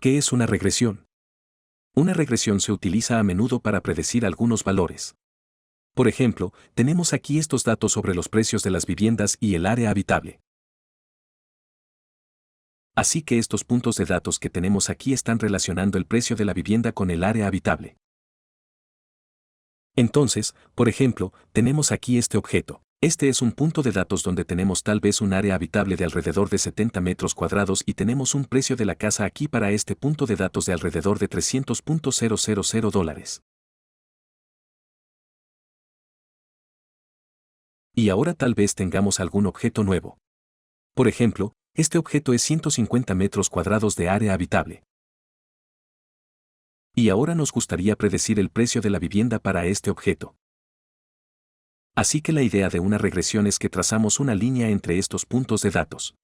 ¿Qué es una regresión? Una regresión se utiliza a menudo para predecir algunos valores. Por ejemplo, tenemos aquí estos datos sobre los precios de las viviendas y el área habitable. Así que estos puntos de datos que tenemos aquí están relacionando el precio de la vivienda con el área habitable. Entonces, por ejemplo, tenemos aquí este objeto. Este es un punto de datos donde tenemos tal vez un área habitable de alrededor de 70 metros cuadrados y tenemos un precio de la casa aquí para este punto de datos de alrededor de $300,000. Y ahora tal vez tengamos algún objeto nuevo. Por ejemplo, este objeto es 150 metros cuadrados de área habitable. Y ahora nos gustaría predecir el precio de la vivienda para este objeto. Así que la idea de una regresión es que trazamos una línea entre estos puntos de datos.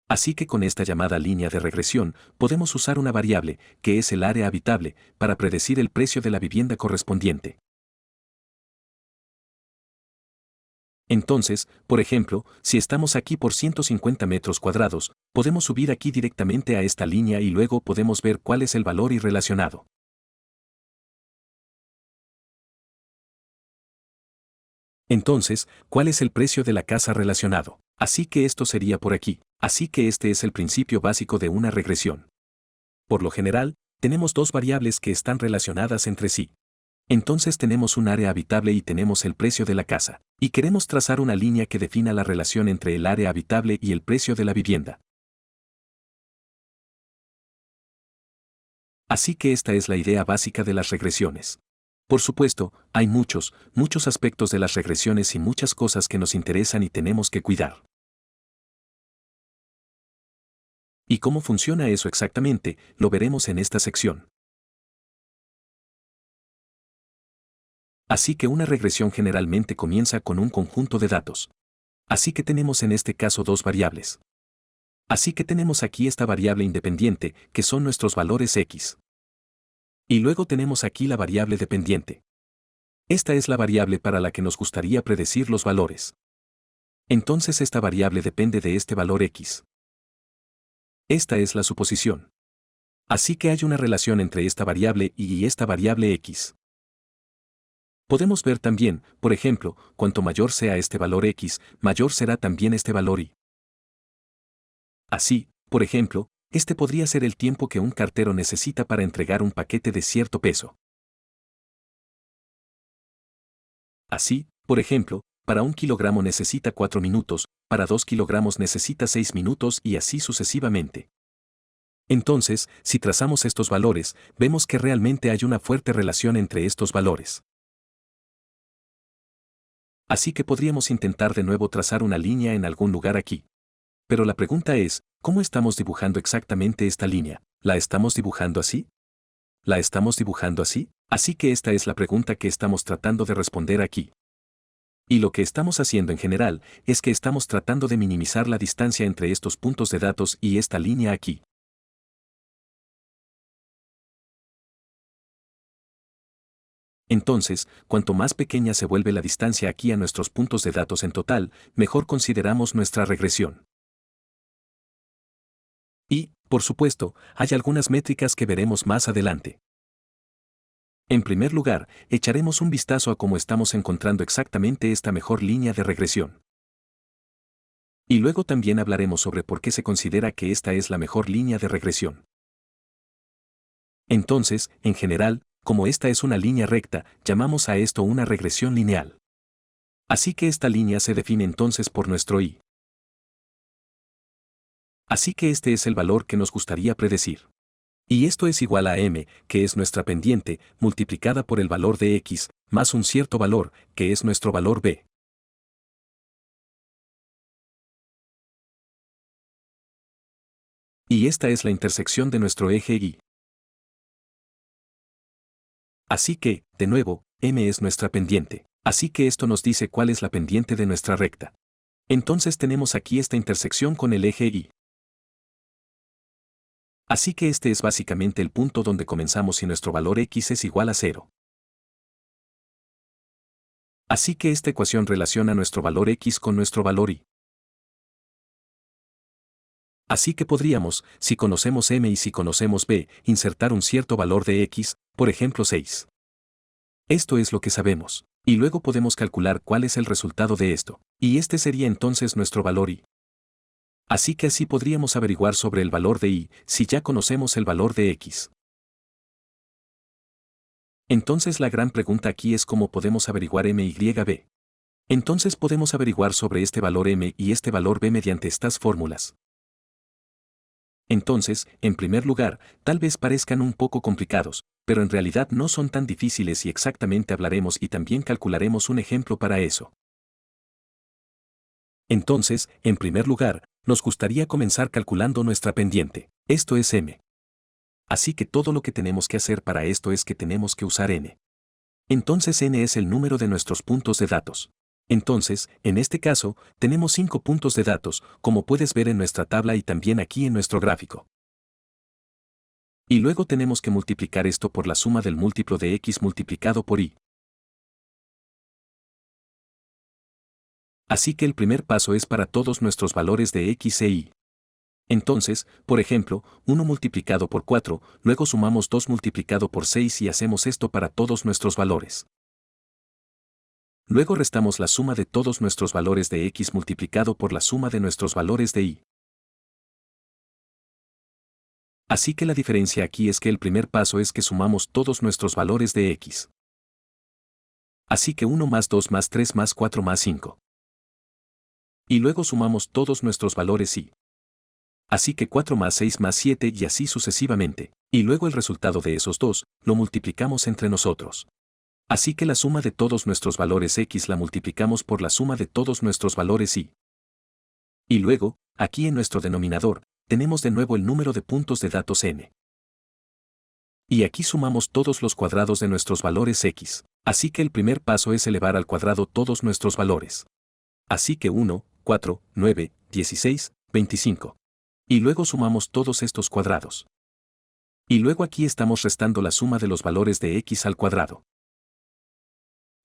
Así que con esta llamada línea de regresión, podemos usar una variable, que es el área habitable, para predecir el precio de la vivienda correspondiente. Entonces, por ejemplo, si estamos aquí por 150 metros cuadrados, podemos subir aquí directamente a esta línea y luego podemos ver cuál es el valor irrelacionado. Entonces, ¿cuál es el precio de la casa relacionado? Así que esto sería por aquí. Así que este es el principio básico de una regresión. Por lo general, tenemos dos variables que están relacionadas entre sí. Entonces tenemos un área habitable y tenemos el precio de la casa. Y queremos trazar una línea que defina la relación entre el área habitable y el precio de la vivienda. Así que esta es la idea básica de las regresiones. Por supuesto, hay muchos aspectos de las regresiones y muchas cosas que nos interesan y tenemos que cuidar. ¿Y cómo funciona eso exactamente? Lo veremos en esta sección. Así que una regresión generalmente comienza con un conjunto de datos. Así que tenemos en este caso dos variables. Así que tenemos aquí esta variable independiente, que son nuestros valores X. Y luego tenemos aquí la variable dependiente. Esta es la variable para la que nos gustaría predecir los valores. Entonces esta variable depende de este valor X. Esta es la suposición. Así que hay una relación entre esta variable y esta variable X. Podemos ver también, por ejemplo, cuanto mayor sea este valor X, mayor será también este valor Y. Así, por ejemplo, este podría ser el tiempo que un cartero necesita para entregar un paquete de cierto peso. Así, por ejemplo, para 1 kilogramo necesita 4 minutos, para 2 kilogramos necesita 6 minutos y así sucesivamente. Entonces, si trazamos estos valores, vemos que realmente hay una fuerte relación entre estos valores. Así que podríamos intentar de nuevo trazar una línea en algún lugar aquí. Pero la pregunta es, ¿cómo estamos dibujando exactamente esta línea? ¿La estamos dibujando así? ¿La estamos dibujando así? Así que esta es la pregunta que estamos tratando de responder aquí. Y lo que estamos haciendo en general es que estamos tratando de minimizar la distancia entre estos puntos de datos y esta línea aquí. Entonces, cuanto más pequeña se vuelve la distancia aquí a nuestros puntos de datos en total, mejor consideramos nuestra regresión. Y, por supuesto, hay algunas métricas que veremos más adelante. En primer lugar, echaremos un vistazo a cómo estamos encontrando exactamente esta mejor línea de regresión. Y luego también hablaremos sobre por qué se considera que esta es la mejor línea de regresión. Entonces, en general, como esta es una línea recta, llamamos a esto una regresión lineal. Así que esta línea se define entonces por nuestro Y. Así que este es el valor que nos gustaría predecir. Y esto es igual a m, que es nuestra pendiente, multiplicada por el valor de x, más un cierto valor, que es nuestro valor b. Y esta es la intersección de nuestro eje y. Así que, de nuevo, m es nuestra pendiente. Así que esto nos dice cuál es la pendiente de nuestra recta. Entonces tenemos aquí esta intersección con el eje y. Así que este es básicamente el punto donde comenzamos si nuestro valor x es igual a 0. Así que esta ecuación relaciona nuestro valor x con nuestro valor y. Así que podríamos, si conocemos m y si conocemos b, insertar un cierto valor de x, por ejemplo 6. Esto es lo que sabemos. Y luego podemos calcular cuál es el resultado de esto. Y este sería entonces nuestro valor y. Así que así podríamos averiguar sobre el valor de y, si ya conocemos el valor de x. Entonces la gran pregunta aquí es cómo podemos averiguar m y b. Entonces podemos averiguar sobre este valor m y este valor b mediante estas fórmulas. Entonces, en primer lugar, tal vez parezcan un poco complicados, pero en realidad no son tan difíciles y exactamente hablaremos y también calcularemos un ejemplo para eso. Entonces, en primer lugar, nos gustaría comenzar calculando nuestra pendiente. Esto es m. Así que todo lo que tenemos que hacer para esto es que tenemos que usar n. Entonces n es el número de nuestros puntos de datos. Entonces, en este caso, tenemos 5 puntos de datos, como puedes ver en nuestra tabla y también aquí en nuestro gráfico. Y luego tenemos que multiplicar esto por la suma del múltiplo de x multiplicado por y. Así que el primer paso es para todos nuestros valores de x e y. Entonces, por ejemplo, 1 multiplicado por 4, luego sumamos 2 multiplicado por 6 y hacemos esto para todos nuestros valores. Luego restamos la suma de todos nuestros valores de x multiplicado por la suma de nuestros valores de y. Así que la diferencia aquí es que el primer paso es que sumamos todos nuestros valores de x. Así que 1 más 2 más 3 más 4 más 5. Y luego sumamos todos nuestros valores y. Así que 4 más 6 más 7 y así sucesivamente. Y luego el resultado de esos dos, lo multiplicamos entre nosotros. Así que la suma de todos nuestros valores x la multiplicamos por la suma de todos nuestros valores y. Y luego, aquí en nuestro denominador, tenemos de nuevo el número de puntos de datos n. Y aquí sumamos todos los cuadrados de nuestros valores x. Así que el primer paso es elevar al cuadrado todos nuestros valores. Así que 1, 4, 9, 16, 25. Y luego sumamos todos estos cuadrados. Y luego aquí estamos restando la suma de los valores de x al cuadrado.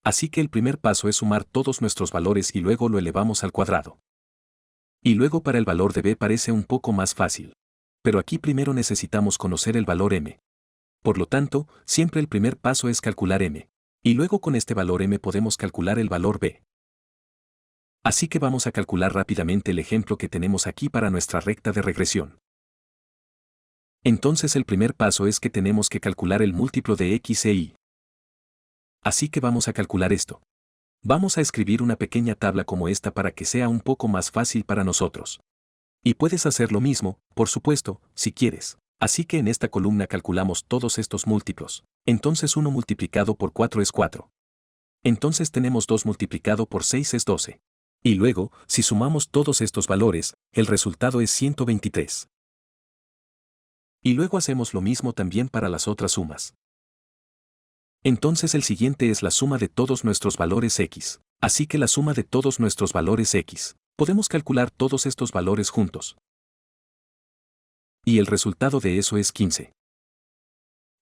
Así que el primer paso es sumar todos nuestros valores y luego lo elevamos al cuadrado. Y luego para el valor de b parece un poco más fácil. Pero aquí primero necesitamos conocer el valor m. Por lo tanto, siempre el primer paso es calcular m. Y luego con este valor m podemos calcular el valor b. Así que vamos a calcular rápidamente el ejemplo que tenemos aquí para nuestra recta de regresión. Entonces el primer paso es que tenemos que calcular el múltiplo de x e y. Así que vamos a calcular esto. Vamos a escribir una pequeña tabla como esta para que sea un poco más fácil para nosotros. Y puedes hacer lo mismo, por supuesto, si quieres. Así que en esta columna calculamos todos estos múltiplos. Entonces 1 multiplicado por 4 es 4. Entonces tenemos 2 multiplicado por 6 es 12. Y luego, si sumamos todos estos valores, el resultado es 123. Y luego hacemos lo mismo también para las otras sumas. Entonces el siguiente es la suma de todos nuestros valores x. Así que la suma de todos nuestros valores x. Podemos calcular todos estos valores juntos. Y el resultado de eso es 15.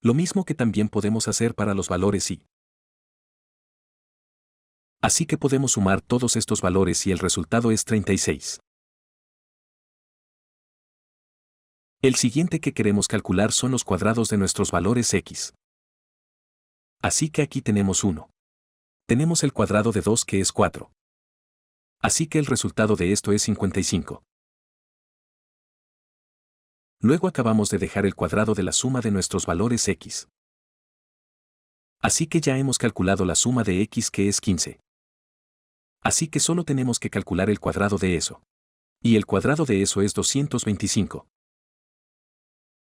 Lo mismo que también podemos hacer para los valores y. Así que podemos sumar todos estos valores y el resultado es 36. El siguiente que queremos calcular son los cuadrados de nuestros valores x. Así que aquí tenemos 1. Tenemos el cuadrado de 2 que es 4. Así que el resultado de esto es 55. Luego acabamos de dejar el cuadrado de la suma de nuestros valores x. Así que ya hemos calculado la suma de x que es 15. Así que solo tenemos que calcular el cuadrado de eso. Y el cuadrado de eso es 225.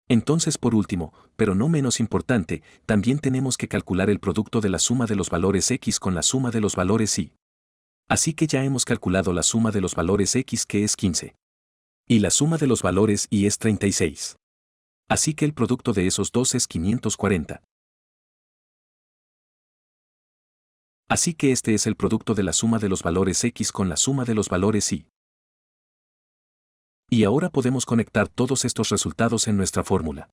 Entonces por último, pero no menos importante, también tenemos que calcular el producto de la suma de los valores x con la suma de los valores y. Así que ya hemos calculado la suma de los valores x que es 15. Y la suma de los valores y es 36. Así que el producto de esos dos es 540. Así que este es el producto de la suma de los valores x con la suma de los valores y. Y ahora podemos conectar todos estos resultados en nuestra fórmula.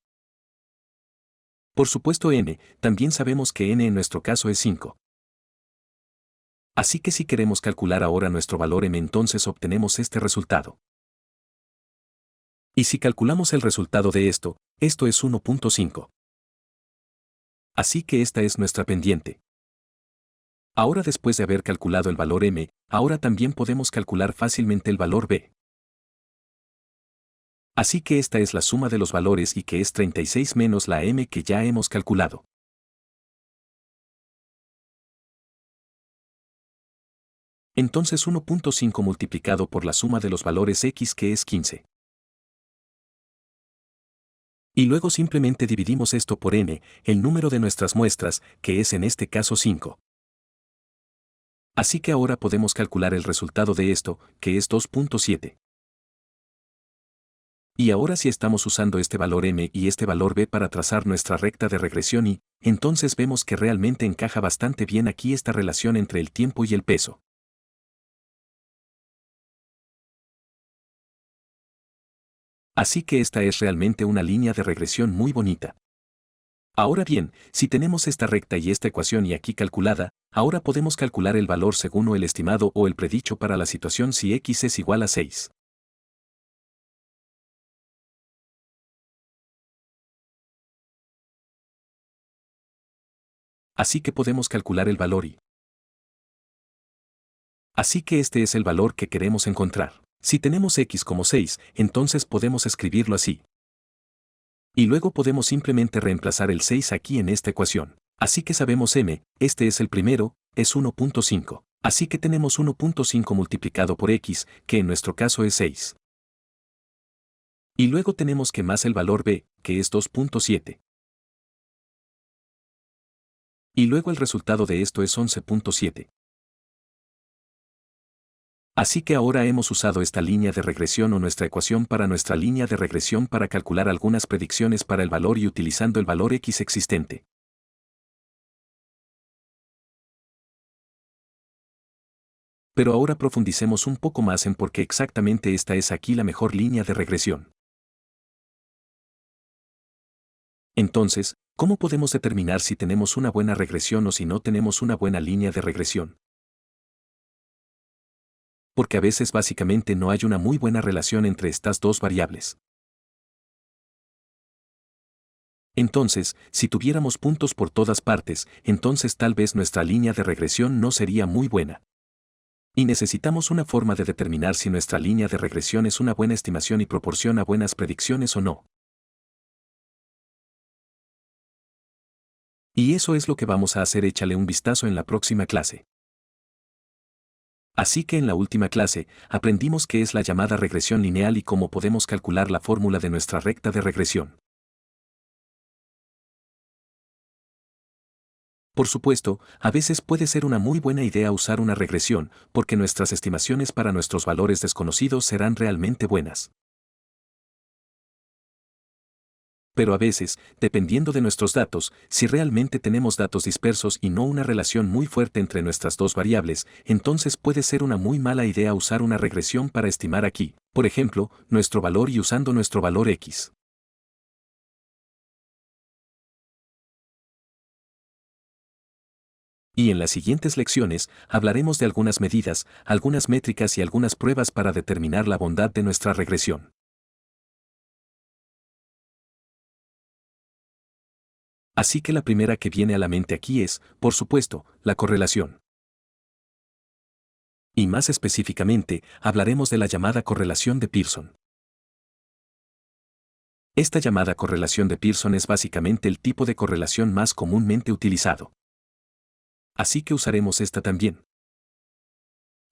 Por supuesto n, también sabemos que n en nuestro caso es 5. Así que si queremos calcular ahora nuestro valor m entonces obtenemos este resultado. Y si calculamos el resultado de esto, esto es 1.5. Así que esta es nuestra pendiente. Ahora después de haber calculado el valor m, ahora también podemos calcular fácilmente el valor b. Así que esta es la suma de los valores y que es 36 menos la m que ya hemos calculado. Entonces 1.5 multiplicado por la suma de los valores x que es 15. Y luego simplemente dividimos esto por n, el número de nuestras muestras, que es en este caso 5. Así que ahora podemos calcular el resultado de esto, que es 2.7. Y ahora si estamos usando este valor m y este valor b para trazar nuestra recta de regresión y, entonces vemos que realmente encaja bastante bien aquí esta relación entre el tiempo y el peso. Así que esta es realmente una línea de regresión muy bonita. Ahora bien, si tenemos esta recta y esta ecuación y aquí calculada, ahora podemos calcular el valor según o el estimado o el predicho para la situación si x es igual a 6. Así que podemos calcular el valor y. Así que este es el valor que queremos encontrar. Si tenemos x como 6, entonces podemos escribirlo así. Y luego podemos simplemente reemplazar el 6 aquí en esta ecuación. Así que sabemos m, este es el primero, es 1.5. Así que tenemos 1.5 multiplicado por x, que en nuestro caso es 6. Y luego tenemos que más el valor b, que es 2.7. Y luego el resultado de esto es 11.7. Así que ahora hemos usado esta línea de regresión o nuestra ecuación para nuestra línea de regresión para calcular algunas predicciones para el valor y utilizando el valor x existente. Pero ahora profundicemos un poco más en por qué exactamente esta es aquí la mejor línea de regresión. Entonces, ¿cómo podemos determinar si tenemos una buena regresión o si no tenemos una buena línea de regresión? Porque a veces básicamente no hay una muy buena relación entre estas dos variables. Entonces, si tuviéramos puntos por todas partes, entonces tal vez nuestra línea de regresión no sería muy buena. Y necesitamos una forma de determinar si nuestra línea de regresión es una buena estimación y proporciona buenas predicciones o no. Y eso es lo que vamos a hacer, échale un vistazo en la próxima clase. Así que en la última clase, aprendimos qué es la llamada regresión lineal y cómo podemos calcular la fórmula de nuestra recta de regresión. Por supuesto, a veces puede ser una muy buena idea usar una regresión, porque nuestras estimaciones para nuestros valores desconocidos serán realmente buenas. Pero a veces, dependiendo de nuestros datos, si realmente tenemos datos dispersos y no una relación muy fuerte entre nuestras dos variables, entonces puede ser una muy mala idea usar una regresión para estimar aquí, por ejemplo, nuestro valor y usando nuestro valor x. Y en las siguientes lecciones, hablaremos de algunas medidas, algunas métricas y algunas pruebas para determinar la bondad de nuestra regresión. Así que la primera que viene a la mente aquí es, por supuesto, la correlación. Y más específicamente, hablaremos de la llamada correlación de Pearson. Esta llamada correlación de Pearson es básicamente el tipo de correlación más comúnmente utilizado. Así que usaremos esta también.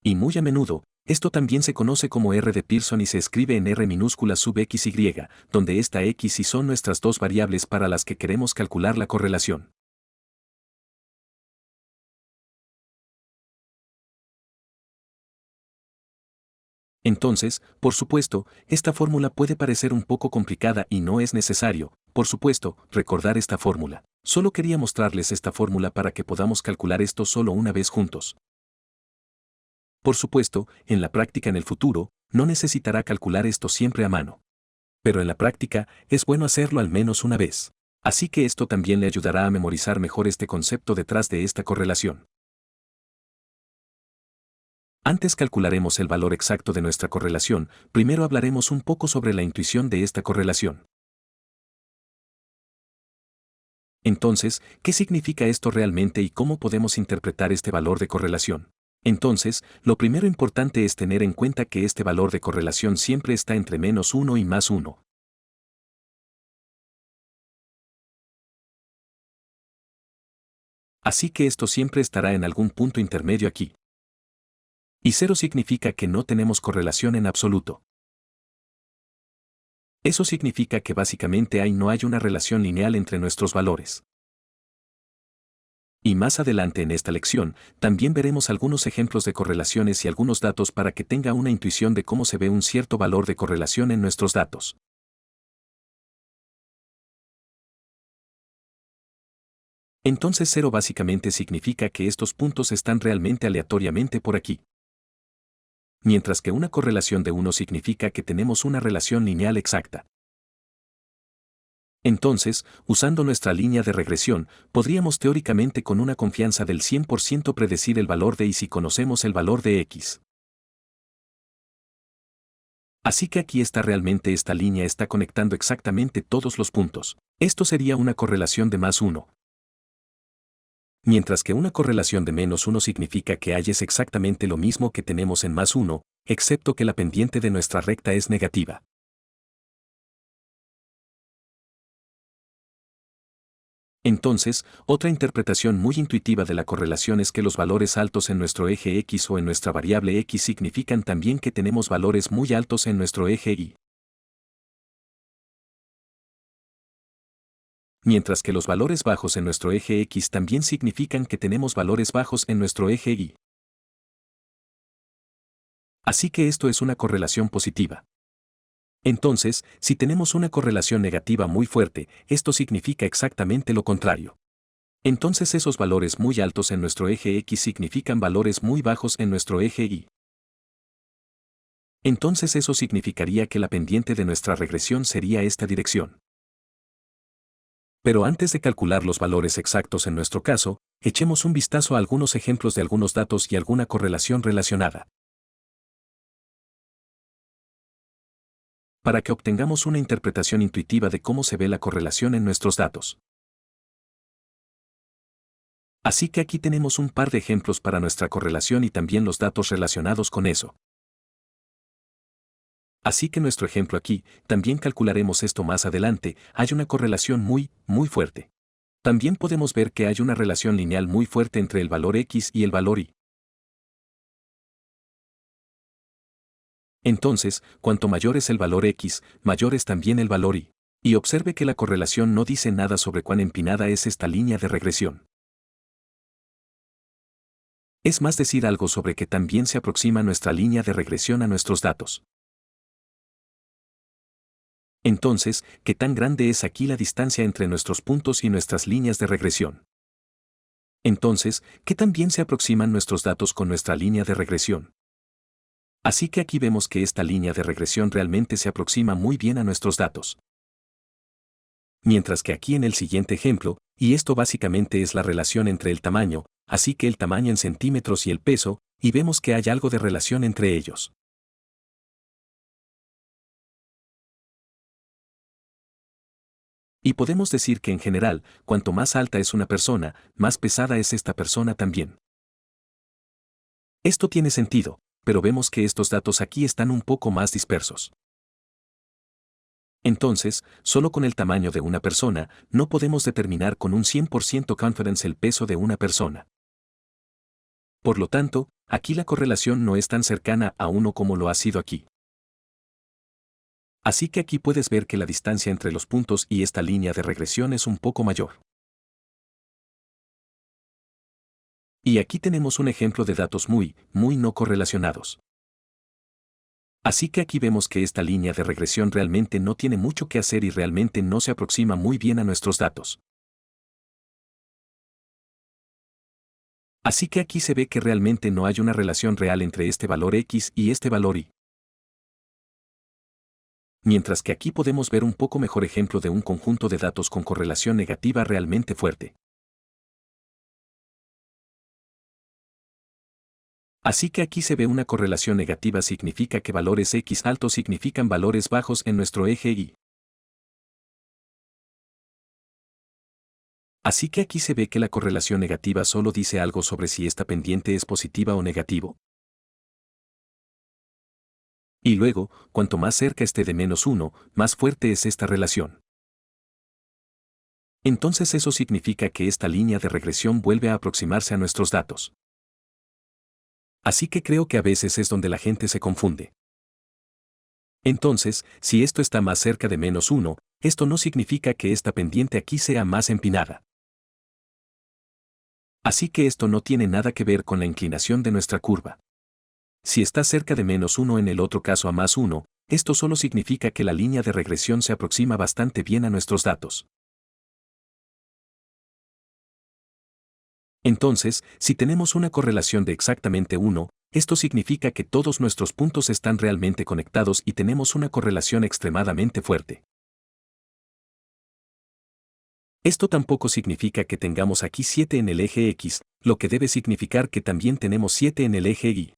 Y muy a menudo, esto también se conoce como R de Pearson y se escribe en R minúscula sub xy, donde esta x y son nuestras dos variables para las que queremos calcular la correlación. Entonces, por supuesto, esta fórmula puede parecer un poco complicada y no es necesario, por supuesto, recordar esta fórmula. Solo quería mostrarles esta fórmula para que podamos calcular esto solo una vez juntos. Por supuesto, en la práctica en el futuro, no necesitará calcular esto siempre a mano. Pero en la práctica, es bueno hacerlo al menos una vez. Así que esto también le ayudará a memorizar mejor este concepto detrás de esta correlación. Antes calcularemos el valor exacto de nuestra correlación, primero hablaremos un poco sobre la intuición de esta correlación. Entonces, ¿qué significa esto realmente y cómo podemos interpretar este valor de correlación? Entonces, lo primero importante es tener en cuenta que este valor de correlación siempre está entre -1 y +1. Así que esto siempre estará en algún punto intermedio aquí. Y 0 significa que no tenemos correlación en absoluto. Eso significa que básicamente no hay una relación lineal entre nuestros valores. Y más adelante en esta lección, también veremos algunos ejemplos de correlaciones y algunos datos para que tenga una intuición de cómo se ve un cierto valor de correlación en nuestros datos. Entonces 0 básicamente significa que estos puntos están realmente aleatoriamente por aquí. Mientras que una correlación de 1 significa que tenemos una relación lineal exacta. Entonces, usando nuestra línea de regresión, podríamos teóricamente con una confianza del 100% predecir el valor de y si conocemos el valor de x. Así que aquí está realmente esta línea está conectando exactamente todos los puntos. Esto sería una correlación de +1. Mientras que una correlación de -1 significa que hay es exactamente lo mismo que tenemos en +1, excepto que la pendiente de nuestra recta es negativa. Entonces, otra interpretación muy intuitiva de la correlación es que los valores altos en nuestro eje x o en nuestra variable x significan también que tenemos valores muy altos en nuestro eje y. Mientras que los valores bajos en nuestro eje x también significan que tenemos valores bajos en nuestro eje y. Así que esto es una correlación positiva. Entonces, si tenemos una correlación negativa muy fuerte, esto significa exactamente lo contrario. Entonces esos valores muy altos en nuestro eje x significan valores muy bajos en nuestro eje y. Entonces eso significaría que la pendiente de nuestra regresión sería esta dirección. Pero antes de calcular los valores exactos en nuestro caso, echemos un vistazo a algunos ejemplos de algunos datos y alguna correlación relacionada. Para que obtengamos una interpretación intuitiva de cómo se ve la correlación en nuestros datos. Así que aquí tenemos un par de ejemplos para nuestra correlación y también los datos relacionados con eso. Así que nuestro ejemplo aquí, también calcularemos esto más adelante, hay una correlación muy fuerte. También podemos ver que hay una relación lineal muy fuerte entre el valor x y el valor y. Entonces, cuanto mayor es el valor x, mayor es también el valor y. Y observe que la correlación no dice nada sobre cuán empinada es esta línea de regresión. Es más decir algo sobre que también se aproxima nuestra línea de regresión a nuestros datos. Entonces, ¿qué tan grande es aquí la distancia entre nuestros puntos y nuestras líneas de regresión? Entonces, ¿qué tan bien se aproximan nuestros datos con nuestra línea de regresión? Así que aquí vemos que esta línea de regresión realmente se aproxima muy bien a nuestros datos. Mientras que aquí en el siguiente ejemplo, y esto básicamente es la relación entre el tamaño, así que el tamaño en centímetros y el peso, y vemos que hay algo de relación entre ellos. Y podemos decir que en general, cuanto más alta es una persona, más pesada es esta persona también. Esto tiene sentido, pero vemos que estos datos aquí están un poco más dispersos. Entonces, solo con el tamaño de una persona, no podemos determinar con un 100% confidence el peso de una persona. Por lo tanto, aquí la correlación no es tan cercana a 1 como lo ha sido aquí. Así que aquí puedes ver que la distancia entre los puntos y esta línea de regresión es un poco mayor. Y aquí tenemos un ejemplo de datos muy no correlacionados. Así que aquí vemos que esta línea de regresión realmente no tiene mucho que hacer y realmente no se aproxima muy bien a nuestros datos. Así que aquí se ve que realmente no hay una relación real entre este valor x y este valor y. Mientras que aquí podemos ver un poco mejor ejemplo de un conjunto de datos con correlación negativa realmente fuerte. Así que aquí se ve una correlación negativa significa que valores X altos significan valores bajos en nuestro eje Y. Así que aquí se ve que la correlación negativa solo dice algo sobre si esta pendiente es positiva o negativo. Y luego, cuanto más cerca esté de -1, más fuerte es esta relación. Entonces eso significa que esta línea de regresión vuelve a aproximarse a nuestros datos. Así que creo que a veces es donde la gente se confunde. Entonces, si esto está más cerca de -1, esto no significa que esta pendiente aquí sea más empinada. Así que esto no tiene nada que ver con la inclinación de nuestra curva. Si está cerca de -1 en el otro caso a +1, esto solo significa que la línea de regresión se aproxima bastante bien a nuestros datos. Entonces, si tenemos una correlación de exactamente 1, esto significa que todos nuestros puntos están realmente conectados y tenemos una correlación extremadamente fuerte. Esto tampoco significa que tengamos aquí 7 en el eje X, lo que debe significar que también tenemos 7 en el eje Y.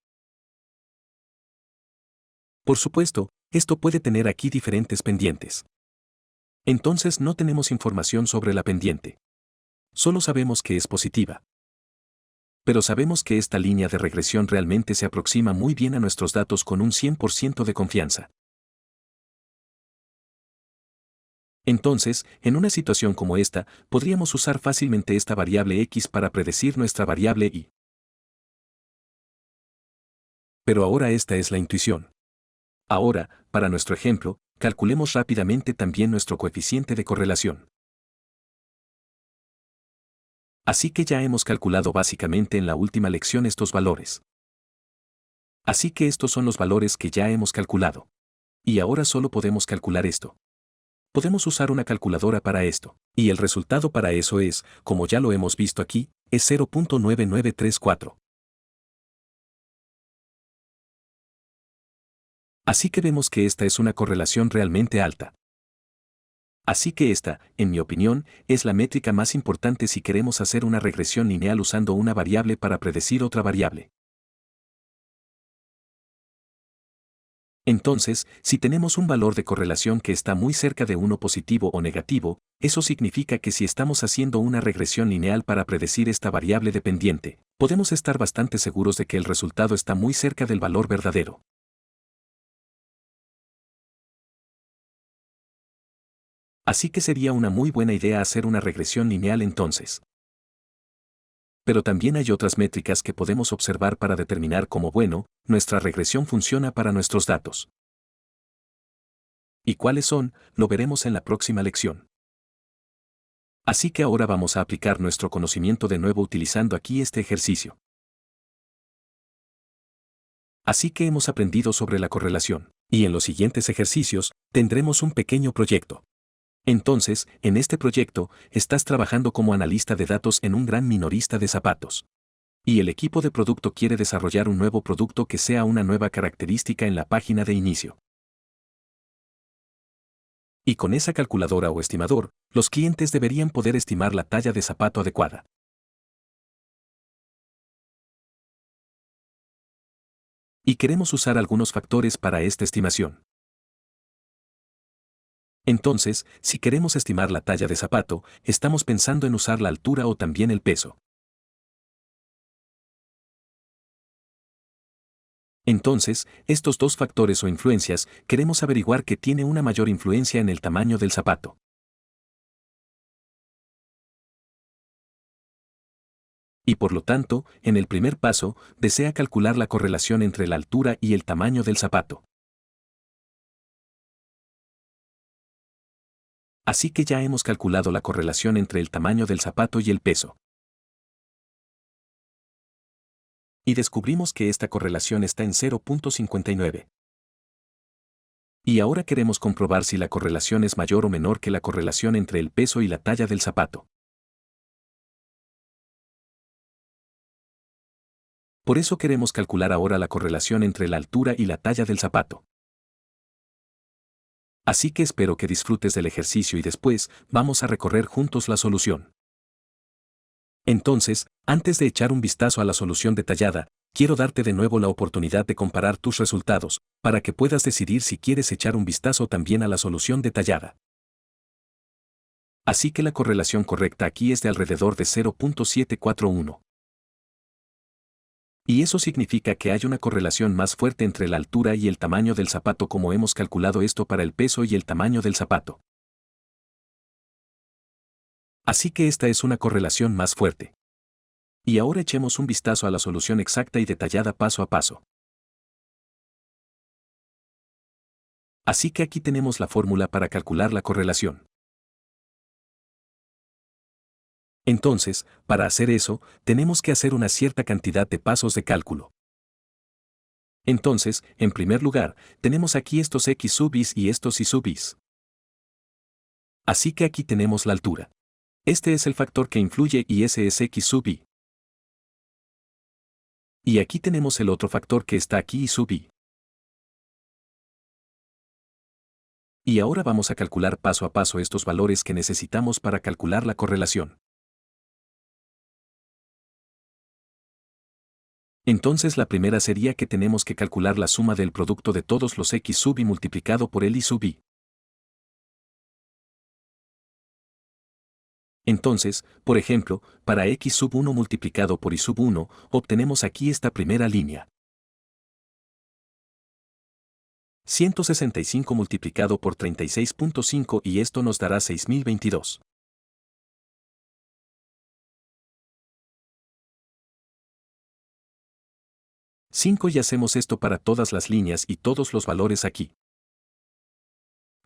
Por supuesto, esto puede tener aquí diferentes pendientes. Entonces no tenemos información sobre la pendiente. Solo sabemos que es positiva. Pero sabemos que esta línea de regresión realmente se aproxima muy bien a nuestros datos con un 100% de confianza. Entonces, en una situación como esta, podríamos usar fácilmente esta variable X para predecir nuestra variable Y. Pero ahora esta es la intuición. Ahora, para nuestro ejemplo, calculemos rápidamente también nuestro coeficiente de correlación. Así que ya hemos calculado básicamente en la última lección estos valores. Así que estos son los valores que ya hemos calculado. Y ahora solo podemos calcular esto. Podemos usar una calculadora para esto. Y el resultado para eso es, como ya lo hemos visto aquí, es 0.9934. Así que vemos que esta es una correlación realmente alta. Así que esta, en mi opinión, es la métrica más importante si queremos hacer una regresión lineal usando una variable para predecir otra variable. Entonces, si tenemos un valor de correlación que está muy cerca de 1 positivo o negativo, eso significa que si estamos haciendo una regresión lineal para predecir esta variable dependiente, podemos estar bastante seguros de que el resultado está muy cerca del valor verdadero. Así que sería una muy buena idea hacer una regresión lineal entonces. Pero también hay otras métricas que podemos observar para determinar cómo bueno, nuestra regresión funciona para nuestros datos. ¿Y cuáles son? Lo veremos en la próxima lección. Así que ahora vamos a aplicar nuestro conocimiento de nuevo utilizando aquí este ejercicio. Así que hemos aprendido sobre la correlación, y en los siguientes ejercicios, tendremos un pequeño proyecto. Entonces, en este proyecto, estás trabajando como analista de datos en un gran minorista de zapatos. Y el equipo de producto quiere desarrollar un nuevo producto que sea una nueva característica en la página de inicio. Y con esa calculadora o estimador, los clientes deberían poder estimar la talla de zapato adecuada. Y queremos usar algunos factores para esta estimación. Entonces, si queremos estimar la talla de zapato, estamos pensando en usar la altura o también el peso. Entonces, estos dos factores o influencias, queremos averiguar qué tiene una mayor influencia en el tamaño del zapato. Y por lo tanto, en el primer paso, desea calcular la correlación entre la altura y el tamaño del zapato. Así que ya hemos calculado la correlación entre el tamaño del zapato y el peso. Y descubrimos que esta correlación está en 0.59. Y ahora queremos comprobar si la correlación es mayor o menor que la correlación entre el peso y la talla del zapato. Por eso queremos calcular ahora la correlación entre la altura y la talla del zapato. Así que espero que disfrutes del ejercicio y después vamos a recorrer juntos la solución. Entonces, antes de echar un vistazo a la solución detallada, quiero darte de nuevo la oportunidad de comparar tus resultados, para que puedas decidir si quieres echar un vistazo también a la solución detallada. Así que la correlación correcta aquí es de alrededor de 0.741. Y eso significa que hay una correlación más fuerte entre la altura y el tamaño del zapato, como hemos calculado esto para el peso y el tamaño del zapato. Así que esta es una correlación más fuerte. Y ahora echemos un vistazo a la solución exacta y detallada paso a paso. Así que aquí tenemos la fórmula para calcular la correlación. Entonces, para hacer eso, tenemos que hacer una cierta cantidad de pasos de cálculo. Entonces, en primer lugar, tenemos aquí estos x sub is y estos y sub is. Así que aquí tenemos la altura. Este es el factor que influye y ese es x sub i. Y aquí tenemos el otro factor que está aquí y sub i. Y ahora vamos a calcular paso a paso estos valores que necesitamos para calcular la correlación. Entonces la primera sería que tenemos que calcular la suma del producto de todos los x sub i multiplicado por el y sub i. Entonces, por ejemplo, para x sub 1 multiplicado por y sub 1, obtenemos aquí esta primera línea. 165 multiplicado por 36.5 y esto nos dará 6022. Y hacemos esto para todas las líneas y todos los valores aquí.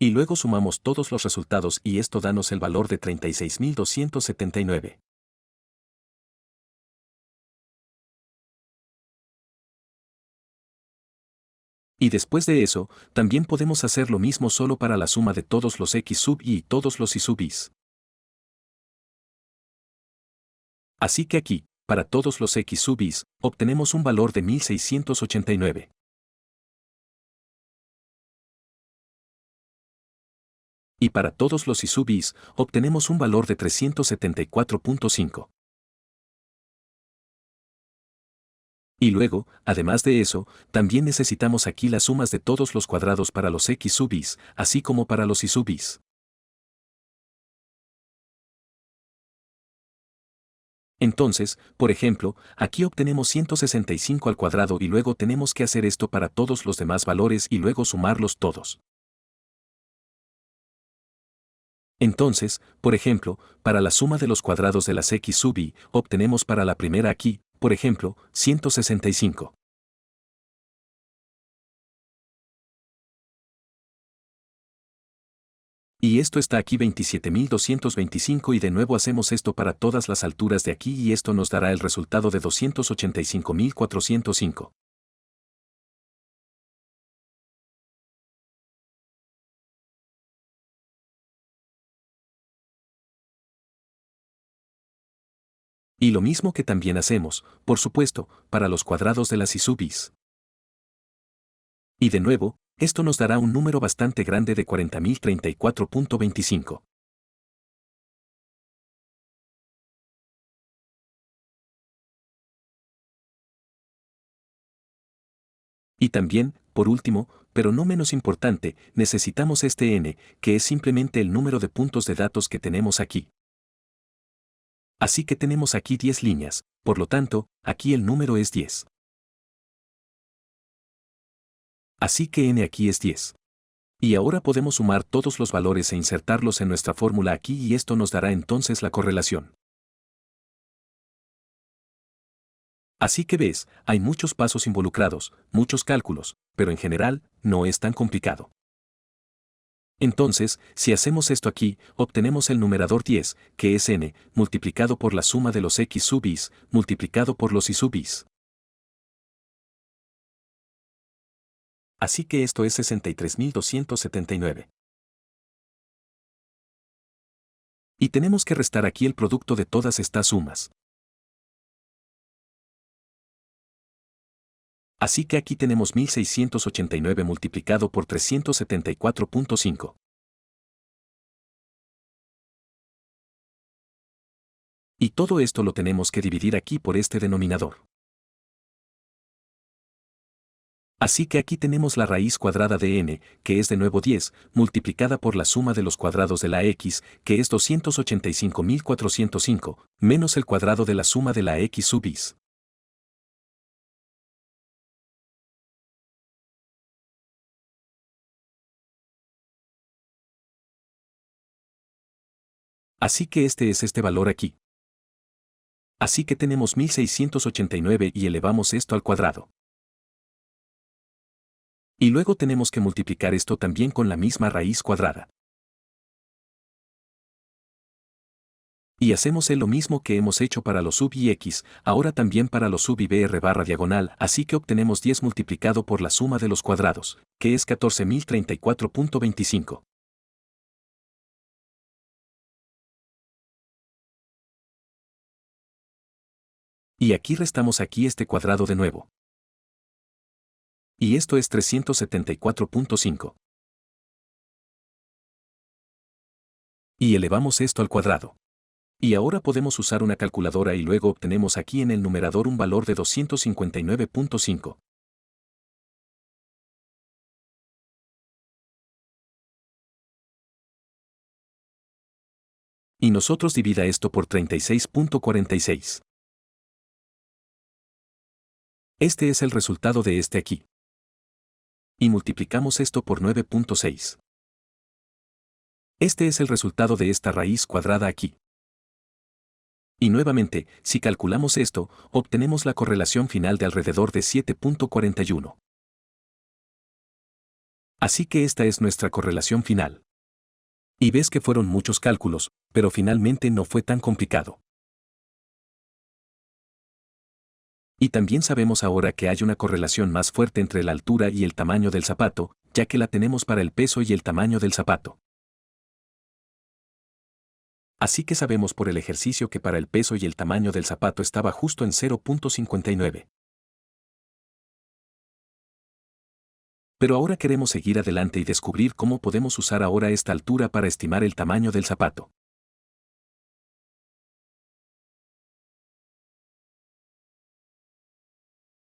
Y luego sumamos todos los resultados y esto danos el valor de 36.279. Y después de eso, también podemos hacer lo mismo solo para la suma de todos los x sub i y todos los y sub is. Así que aquí, para todos los x sub is, obtenemos un valor de 1689. Y para todos los y sub is, obtenemos un valor de 374.5. Y luego, además de eso, también necesitamos aquí las sumas de todos los cuadrados para los x sub is, así como para los y sub is. Entonces, por ejemplo, aquí obtenemos 165 al cuadrado y luego tenemos que hacer esto para todos los demás valores y luego sumarlos todos. Entonces, por ejemplo, para la suma de los cuadrados de las x sub i, obtenemos para la primera aquí, por ejemplo, 165. Y esto está aquí 27.225 y de nuevo hacemos esto para todas las alturas de aquí y esto nos dará el resultado de 285.405. Y lo mismo que también hacemos, por supuesto, para los cuadrados de las y sub is. Y de nuevo, esto nos dará un número bastante grande de 40.034.25. Y también, por último, pero no menos importante, necesitamos este n, que es simplemente el número de puntos de datos que tenemos aquí. Así que tenemos aquí 10 líneas, por lo tanto, aquí el número es 10. Así que n aquí es 10. Y ahora podemos sumar todos los valores e insertarlos en nuestra fórmula aquí y esto nos dará entonces la correlación. Así que ves, hay muchos pasos involucrados, muchos cálculos, pero en general, no es tan complicado. Entonces, si hacemos esto aquí, obtenemos el numerador 10, que es n, multiplicado por la suma de los x sub is, multiplicado por los y sub is. Así que esto es 63.279. Y tenemos que restar aquí el producto de todas estas sumas. Así que aquí tenemos 1689 multiplicado por 374.5. Y todo esto lo tenemos que dividir aquí por este denominador. Así que aquí tenemos la raíz cuadrada de n, que es de nuevo 10, multiplicada por la suma de los cuadrados de la x, que es 285.405, menos el cuadrado de la suma de la x sub is. Así que este es este valor aquí. Así que tenemos 1689 y elevamos esto al cuadrado. Y luego tenemos que multiplicar esto también con la misma raíz cuadrada. Y hacemos lo mismo que hemos hecho para los sub y x, ahora también para los sub y br barra diagonal, así que obtenemos 10 multiplicado por la suma de los cuadrados, que es 14.034.25. Y aquí restamos aquí este cuadrado de nuevo. Y esto es 374.5. Y elevamos esto al cuadrado. Y ahora podemos usar una calculadora y luego obtenemos aquí en el numerador un valor de 259.5. Y nosotros divida esto por 36.46. Este es el resultado de este aquí. Y multiplicamos esto por 9.6. Este es el resultado de esta raíz cuadrada aquí. Y nuevamente, si calculamos esto, obtenemos la correlación final de alrededor de 7.41. Así que esta es nuestra correlación final. Y ves que fueron muchos cálculos, pero finalmente no fue tan complicado. Y también sabemos ahora que hay una correlación más fuerte entre la altura y el tamaño del zapato, ya que la tenemos para el peso y el tamaño del zapato. Así que sabemos por el ejercicio que para el peso y el tamaño del zapato estaba justo en 0.59. Pero ahora queremos seguir adelante y descubrir cómo podemos usar ahora esta altura para estimar el tamaño del zapato.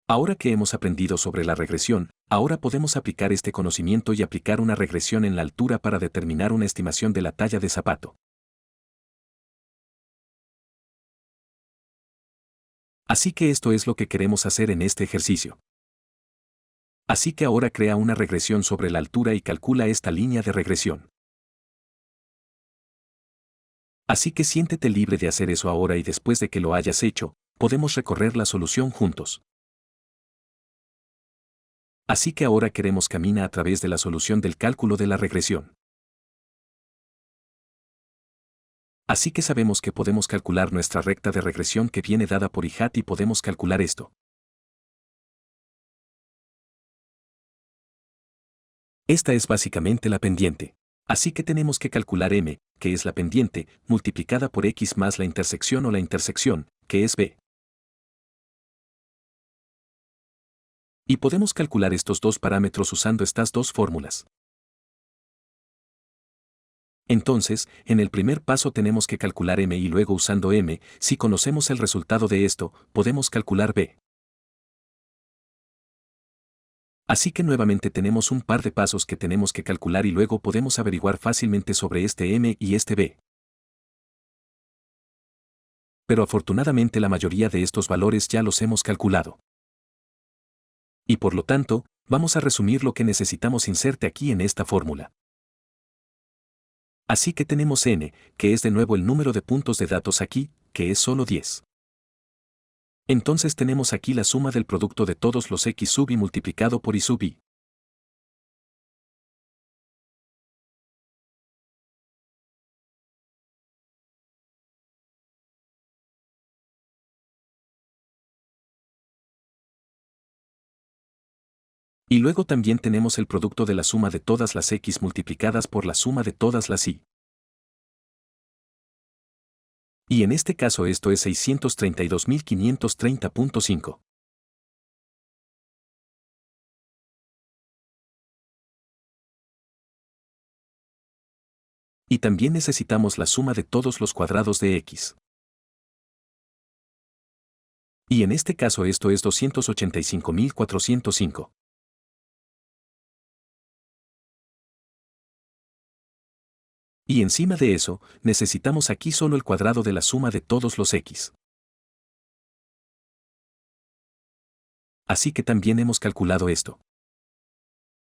Ahora que hemos aprendido sobre la regresión, ahora podemos aplicar este conocimiento y aplicar una regresión en la altura para determinar una estimación de la talla de zapato. Así que esto es lo que queremos hacer en este ejercicio. Así que ahora crea una regresión sobre la altura y calcula esta línea de regresión. Así que siéntete libre de hacer eso ahora y después de que lo hayas hecho, podemos recorrer la solución juntos. Así que ahora queremos camina a través de la solución del cálculo de la regresión. Así que sabemos que podemos calcular nuestra recta de regresión que viene dada por IHAT y podemos calcular esto. Esta es básicamente la pendiente. Así que tenemos que calcular m, que es la pendiente, multiplicada por x más la intersección o la intersección, que es b. Y podemos calcular estos dos parámetros usando estas dos fórmulas. Entonces, en el primer paso tenemos que calcular m y luego usando m, si conocemos el resultado de esto, podemos calcular b. Así que nuevamente tenemos un par de pasos que tenemos que calcular y luego podemos averiguar fácilmente sobre este m y este b. Pero afortunadamente la mayoría de estos valores ya los hemos calculado. Y por lo tanto, vamos a resumir lo que necesitamos inserte aquí en esta fórmula. Así que tenemos n, que es de nuevo el número de puntos de datos aquí, que es solo 10. Entonces tenemos aquí la suma del producto de todos los x sub i multiplicado por y sub i. Y luego también tenemos el producto de la suma de todas las x multiplicadas por la suma de todas las y. Y en este caso esto es 632.530.5. Y también necesitamos la suma de todos los cuadrados de x. Y en este caso esto es 285.405. Y encima de eso, necesitamos aquí solo el cuadrado de la suma de todos los x. Así que también hemos calculado esto.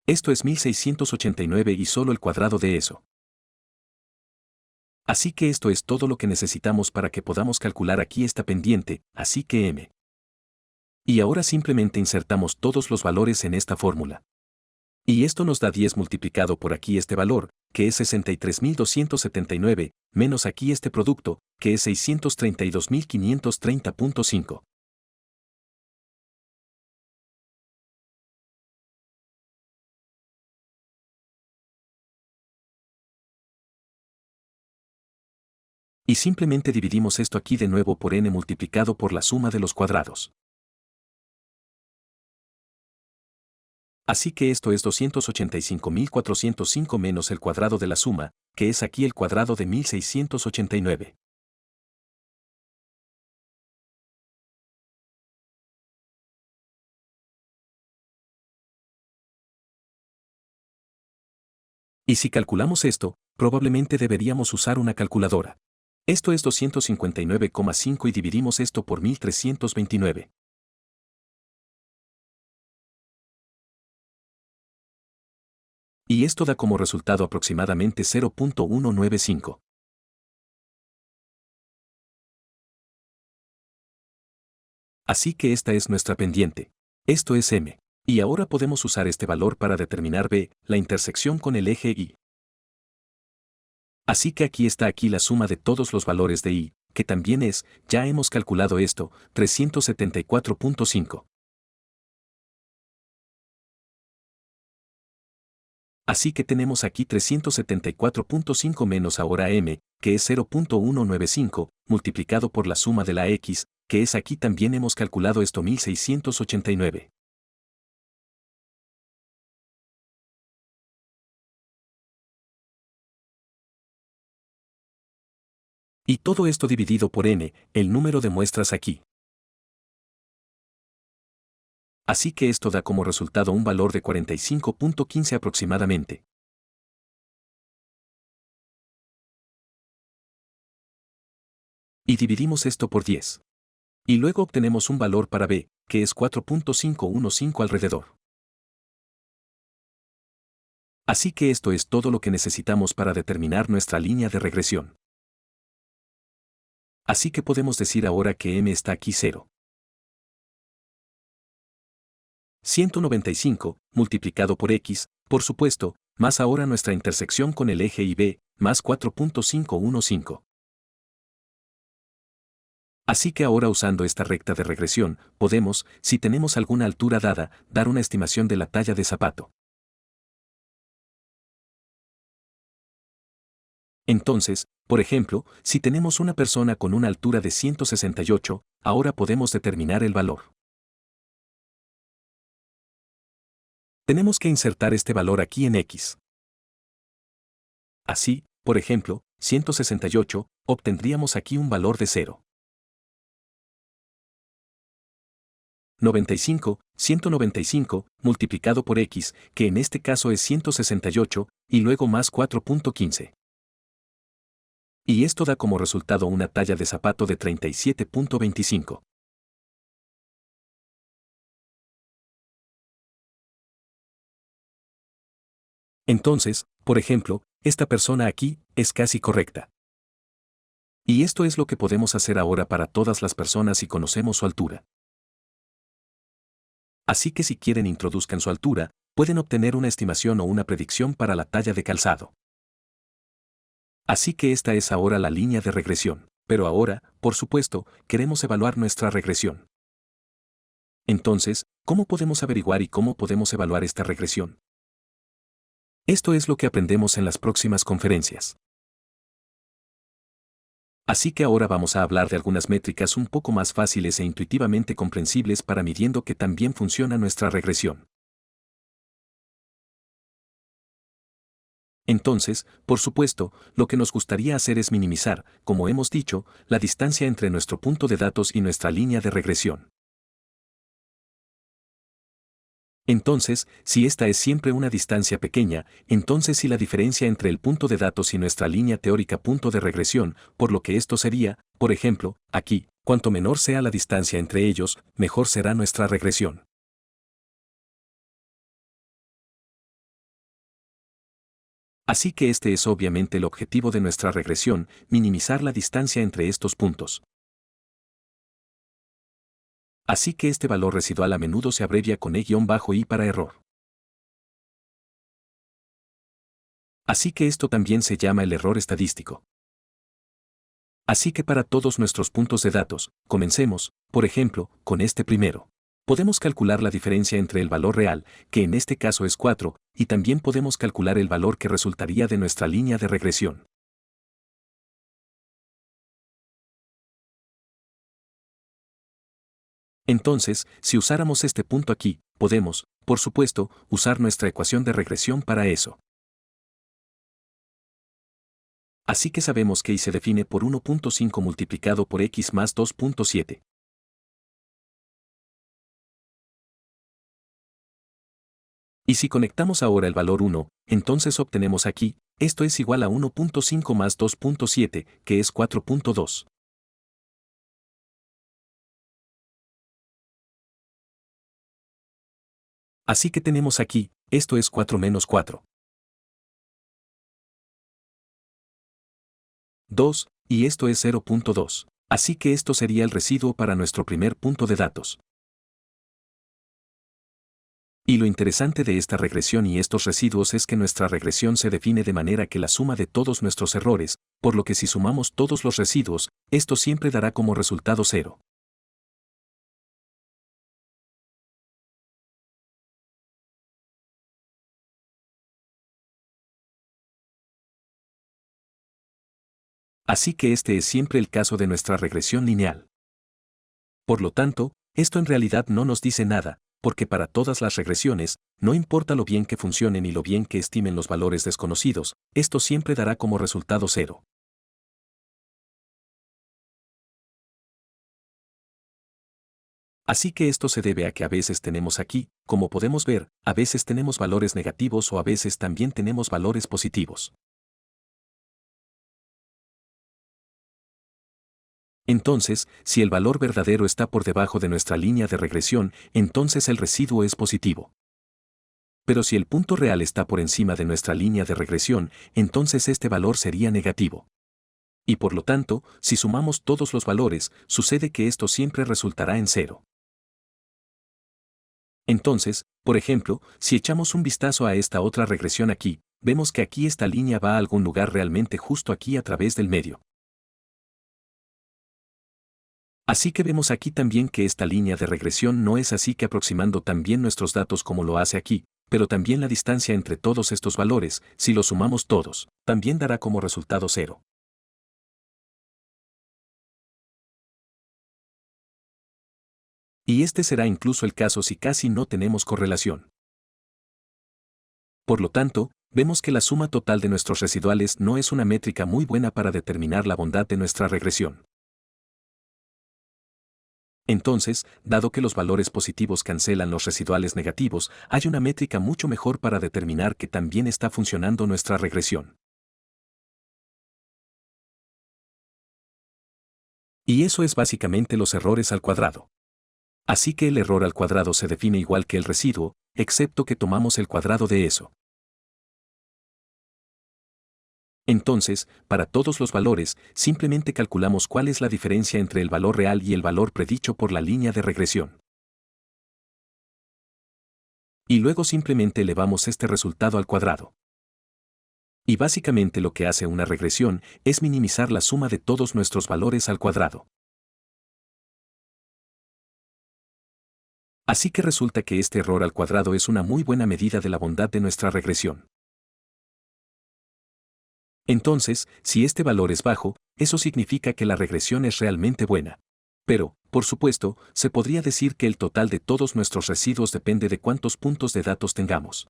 Esto es 1689 y solo el cuadrado de eso. Así que esto es todo lo que necesitamos para que podamos calcular aquí esta pendiente, así que m. Y ahora simplemente insertamos todos los valores en esta fórmula. Y esto nos da 10 multiplicado por aquí este valor, que es 63.279, menos aquí este producto, que es 632.530.5. Y simplemente dividimos esto aquí de nuevo por n multiplicado por la suma de los cuadrados. Así que esto es 285.405 menos el cuadrado de la suma, que es aquí el cuadrado de 1689. Y si calculamos esto, probablemente deberíamos usar una calculadora. Esto es 259,5 y dividimos esto por 1329. Y esto da como resultado aproximadamente 0.195. Así que esta es nuestra pendiente. Esto es m. Y ahora podemos usar este valor para determinar b, la intersección con el eje y. Así que aquí está aquí la suma de todos los valores de y, que también es, ya hemos calculado esto, 374.5. Así que tenemos aquí 374.5 menos ahora m, que es 0.195, multiplicado por la suma de la x, que es aquí también hemos calculado esto 1689. Y todo esto dividido por n, el número de muestras aquí. Así que esto da como resultado un valor de 45.15 aproximadamente. Y dividimos esto por 10. Y luego obtenemos un valor para b, que es 4.515 alrededor. Así que esto es todo lo que necesitamos para determinar nuestra línea de regresión. Así que podemos decir ahora que m está aquí 0. 195, multiplicado por x, por supuesto, más ahora nuestra intersección con el eje y b, más 4.515. Así que ahora usando esta recta de regresión, podemos, si tenemos alguna altura dada, dar una estimación de la talla de zapato. Entonces, por ejemplo, si tenemos una persona con una altura de 168, ahora podemos determinar el valor. Tenemos que insertar este valor aquí en x. Así, por ejemplo, 168, obtendríamos aquí un valor de 0. 95, 195, multiplicado por x, que en este caso es 168, y luego más 4.15. Y esto da como resultado una talla de zapato de 37.25. Entonces, por ejemplo, esta persona aquí es casi correcta. Y esto es lo que podemos hacer ahora para todas las personas si conocemos su altura. Así que si quieren introduzcan su altura, pueden obtener una estimación o una predicción para la talla de calzado. Así que esta es ahora la línea de regresión. Pero ahora, por supuesto, queremos evaluar nuestra regresión. Entonces, ¿cómo podemos averiguar y cómo podemos evaluar esta regresión? Esto es lo que aprendemos en las próximas conferencias. Así que ahora vamos a hablar de algunas métricas un poco más fáciles e intuitivamente comprensibles para midiendo que también funciona nuestra regresión. Entonces, por supuesto, lo que nos gustaría hacer es minimizar, como hemos dicho, la distancia entre nuestro punto de datos y nuestra línea de regresión. Entonces, si esta es siempre una distancia pequeña, entonces si la diferencia entre el punto de datos y nuestra línea teórica punto de regresión, por lo que esto sería, por ejemplo, aquí, cuanto menor sea la distancia entre ellos, mejor será nuestra regresión. Así que este es obviamente el objetivo de nuestra regresión, minimizar la distancia entre estos puntos. Así que este valor residual a menudo se abrevia con e-i para error. Así que esto también se llama el error estadístico. Así que para todos nuestros puntos de datos, comencemos, por ejemplo, con este primero. Podemos calcular la diferencia entre el valor real, que en este caso es 4, y también podemos calcular el valor que resultaría de nuestra línea de regresión. Entonces, si usáramos este punto aquí, podemos, por supuesto, usar nuestra ecuación de regresión para eso. Así que sabemos que y se define por 1.5 multiplicado por x más 2.7. Y si conectamos ahora el valor 1, entonces obtenemos aquí, esto es igual a 1.5 más 2.7, que es 4.2. Así que tenemos aquí, esto es 4 menos 4. 2, y esto es 0.2. Así que esto sería el residuo para nuestro primer punto de datos. Y lo interesante de esta regresión y estos residuos es que nuestra regresión se define de manera que la suma de todos nuestros errores, por lo que si sumamos todos los residuos, esto siempre dará como resultado 0. Así que este es siempre el caso de nuestra regresión lineal. Por lo tanto, esto en realidad no nos dice nada, porque para todas las regresiones, no importa lo bien que funcionen y lo bien que estimen los valores desconocidos, esto siempre dará como resultado 0. Así que esto se debe a que a veces tenemos aquí, como podemos ver, a veces tenemos valores negativos o a veces también tenemos valores positivos. Entonces, si el valor verdadero está por debajo de nuestra línea de regresión, entonces el residuo es positivo. Pero si el punto real está por encima de nuestra línea de regresión, entonces este valor sería negativo. Y por lo tanto, si sumamos todos los valores, sucede que esto siempre resultará en 0. Entonces, por ejemplo, si echamos un vistazo a esta otra regresión aquí, vemos que aquí esta línea va a algún lugar realmente justo aquí a través del medio. Así que vemos aquí también que esta línea de regresión no es así que aproximando también nuestros datos como lo hace aquí, pero también la distancia entre todos estos valores, si los sumamos todos, también dará como resultado 0. Y este será incluso el caso si casi no tenemos correlación. Por lo tanto, vemos que la suma total de nuestros residuales no es una métrica muy buena para determinar la bondad de nuestra regresión. Entonces, dado que los valores positivos cancelan los residuales negativos, hay una métrica mucho mejor para determinar que también está funcionando nuestra regresión. Y eso es básicamente los errores al cuadrado. Así que el error al cuadrado se define igual que el residuo, excepto que tomamos el cuadrado de eso. Entonces, para todos los valores, simplemente calculamos cuál es la diferencia entre el valor real y el valor predicho por la línea de regresión. Y luego simplemente elevamos este resultado al cuadrado. Y básicamente lo que hace una regresión es minimizar la suma de todos nuestros valores al cuadrado. Así que resulta que este error al cuadrado es una muy buena medida de la bondad de nuestra regresión. Entonces, si este valor es bajo, eso significa que la regresión es realmente buena. Pero, por supuesto, se podría decir que el total de todos nuestros residuos depende de cuántos puntos de datos tengamos.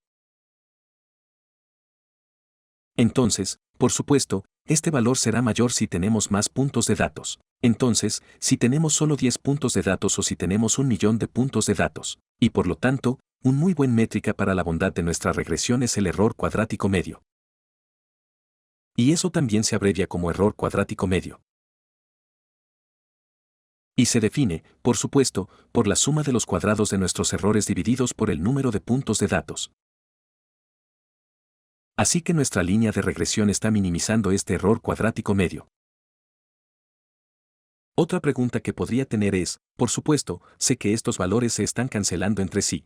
Entonces, por supuesto, este valor será mayor si tenemos más puntos de datos. Entonces, si tenemos solo 10 puntos de datos o si tenemos 1 millón de puntos de datos. Y por lo tanto, un muy buen métrica para la bondad de nuestra regresión es el error cuadrático medio. Y eso también se abrevia como error cuadrático medio. Y se define, por supuesto, por la suma de los cuadrados de nuestros errores divididos por el número de puntos de datos. Así que nuestra línea de regresión está minimizando este error cuadrático medio. Otra pregunta que podría tener es, por supuesto, sé que estos valores se están cancelando entre sí.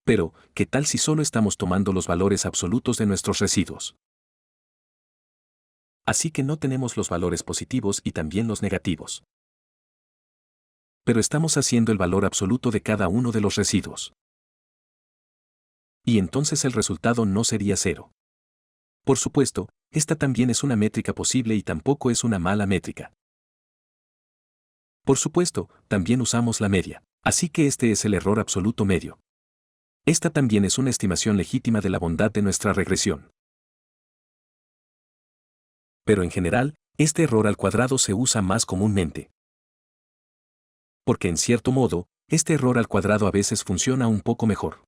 Pero, ¿qué tal si solo estamos tomando los valores absolutos de nuestros residuos? Así que no tenemos los valores positivos y también los negativos. Pero estamos haciendo el valor absoluto de cada uno de los residuos. Y entonces el resultado no sería cero. Por supuesto, esta también es una métrica posible y tampoco es una mala métrica. Por supuesto, también usamos la media. Así que este es el error absoluto medio. Esta también es una estimación legítima de la bondad de nuestra regresión. Pero en general, este error al cuadrado se usa más comúnmente. Porque en cierto modo, este error al cuadrado a veces funciona un poco mejor.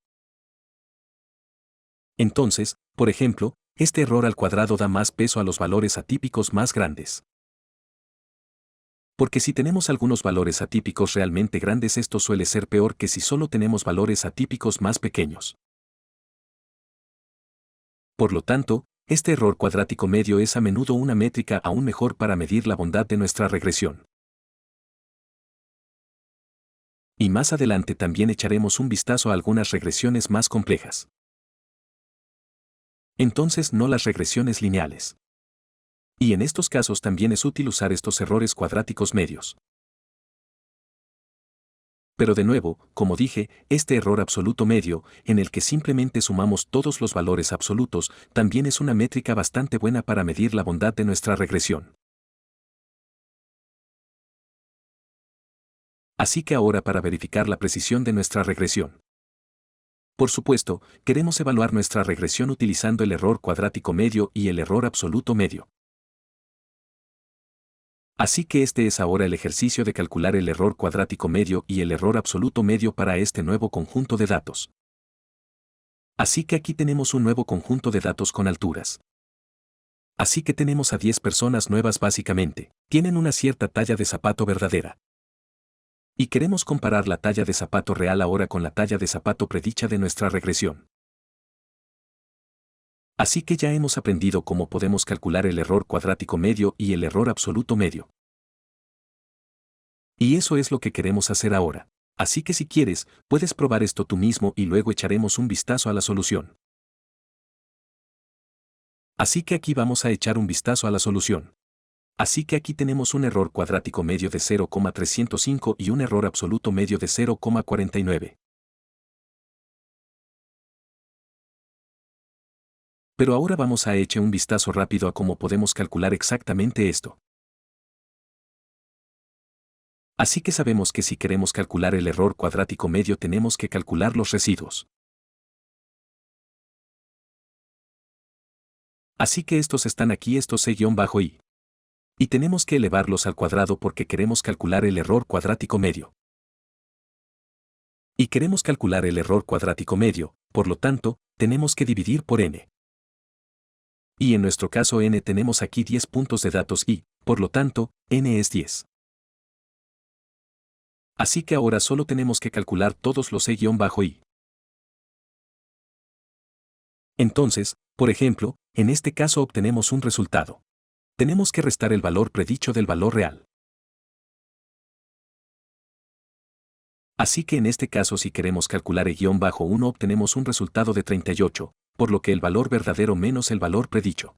Entonces, por ejemplo, este error al cuadrado da más peso a los valores atípicos más grandes. Porque si tenemos algunos valores atípicos realmente grandes, esto suele ser peor que si solo tenemos valores atípicos más pequeños. Por lo tanto, este error cuadrático medio es a menudo una métrica aún mejor para medir la bondad de nuestra regresión. Y más adelante también echaremos un vistazo a algunas regresiones más complejas. Entonces no las regresiones lineales. Y en estos casos también es útil usar estos errores cuadráticos medios. Pero de nuevo, como dije, este error absoluto medio, en el que simplemente sumamos todos los valores absolutos, también es una métrica bastante buena para medir la bondad de nuestra regresión. Así que ahora para verificar la precisión de nuestra regresión. Por supuesto, queremos evaluar nuestra regresión utilizando el error cuadrático medio y el error absoluto medio. Así que este es ahora el ejercicio de calcular el error cuadrático medio y el error absoluto medio para este nuevo conjunto de datos. Así que aquí tenemos un nuevo conjunto de datos con alturas. Así que tenemos a 10 personas nuevas básicamente, tienen una cierta talla de zapato verdadera. Y queremos comparar la talla de zapato real ahora con la talla de zapato predicha de nuestra regresión. Así que ya hemos aprendido cómo podemos calcular el error cuadrático medio y el error absoluto medio. Y eso es lo que queremos hacer ahora. Así que si quieres, puedes probar esto tú mismo y luego echaremos un vistazo a la solución. Así que aquí vamos a echar un vistazo a la solución. Así que aquí tenemos un error cuadrático medio de 0,305 y un error absoluto medio de 0,49. Pero ahora vamos a echar un vistazo rápido a cómo podemos calcular exactamente esto. Así que sabemos que si queremos calcular el error cuadrático medio tenemos que calcular los residuos. Así que estos están aquí, estos c-i. Y tenemos que elevarlos al cuadrado porque queremos calcular el error cuadrático medio. Y queremos calcular el error cuadrático medio, por lo tanto, tenemos que dividir por n. Y en nuestro caso n tenemos aquí 10 puntos de datos y, por lo tanto, n es 10. Así que ahora solo tenemos que calcular todos los c-i. Entonces, por ejemplo, en este caso obtenemos un resultado. Tenemos que restar el valor predicho del valor real. Así que en este caso si queremos calcular e-1 obtenemos un resultado de 38, por lo que el valor verdadero menos el valor predicho.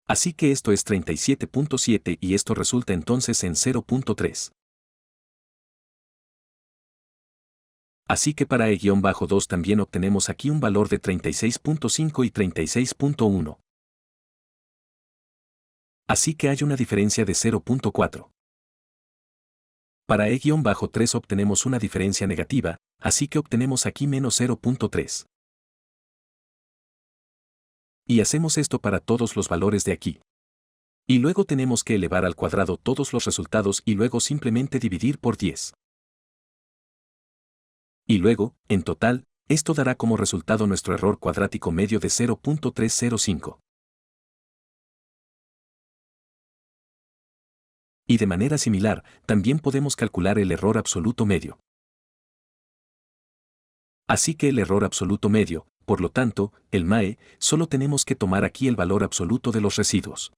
Así que esto es 37.7 y esto resulta entonces en 0.3. Así que para e-2 también obtenemos aquí un valor de 36.5 y 36.1. Así que hay una diferencia de 0.4. Para e-3 obtenemos una diferencia negativa, así que obtenemos aquí menos 0.3. Y hacemos esto para todos los valores de aquí. Y luego tenemos que elevar al cuadrado todos los resultados y luego simplemente dividir por 10. Y luego, en total, esto dará como resultado nuestro error cuadrático medio de 0.305. Y de manera similar, también podemos calcular el error absoluto medio. Así que el error absoluto medio, por lo tanto, el MAE, solo tenemos que tomar aquí el valor absoluto de los residuos.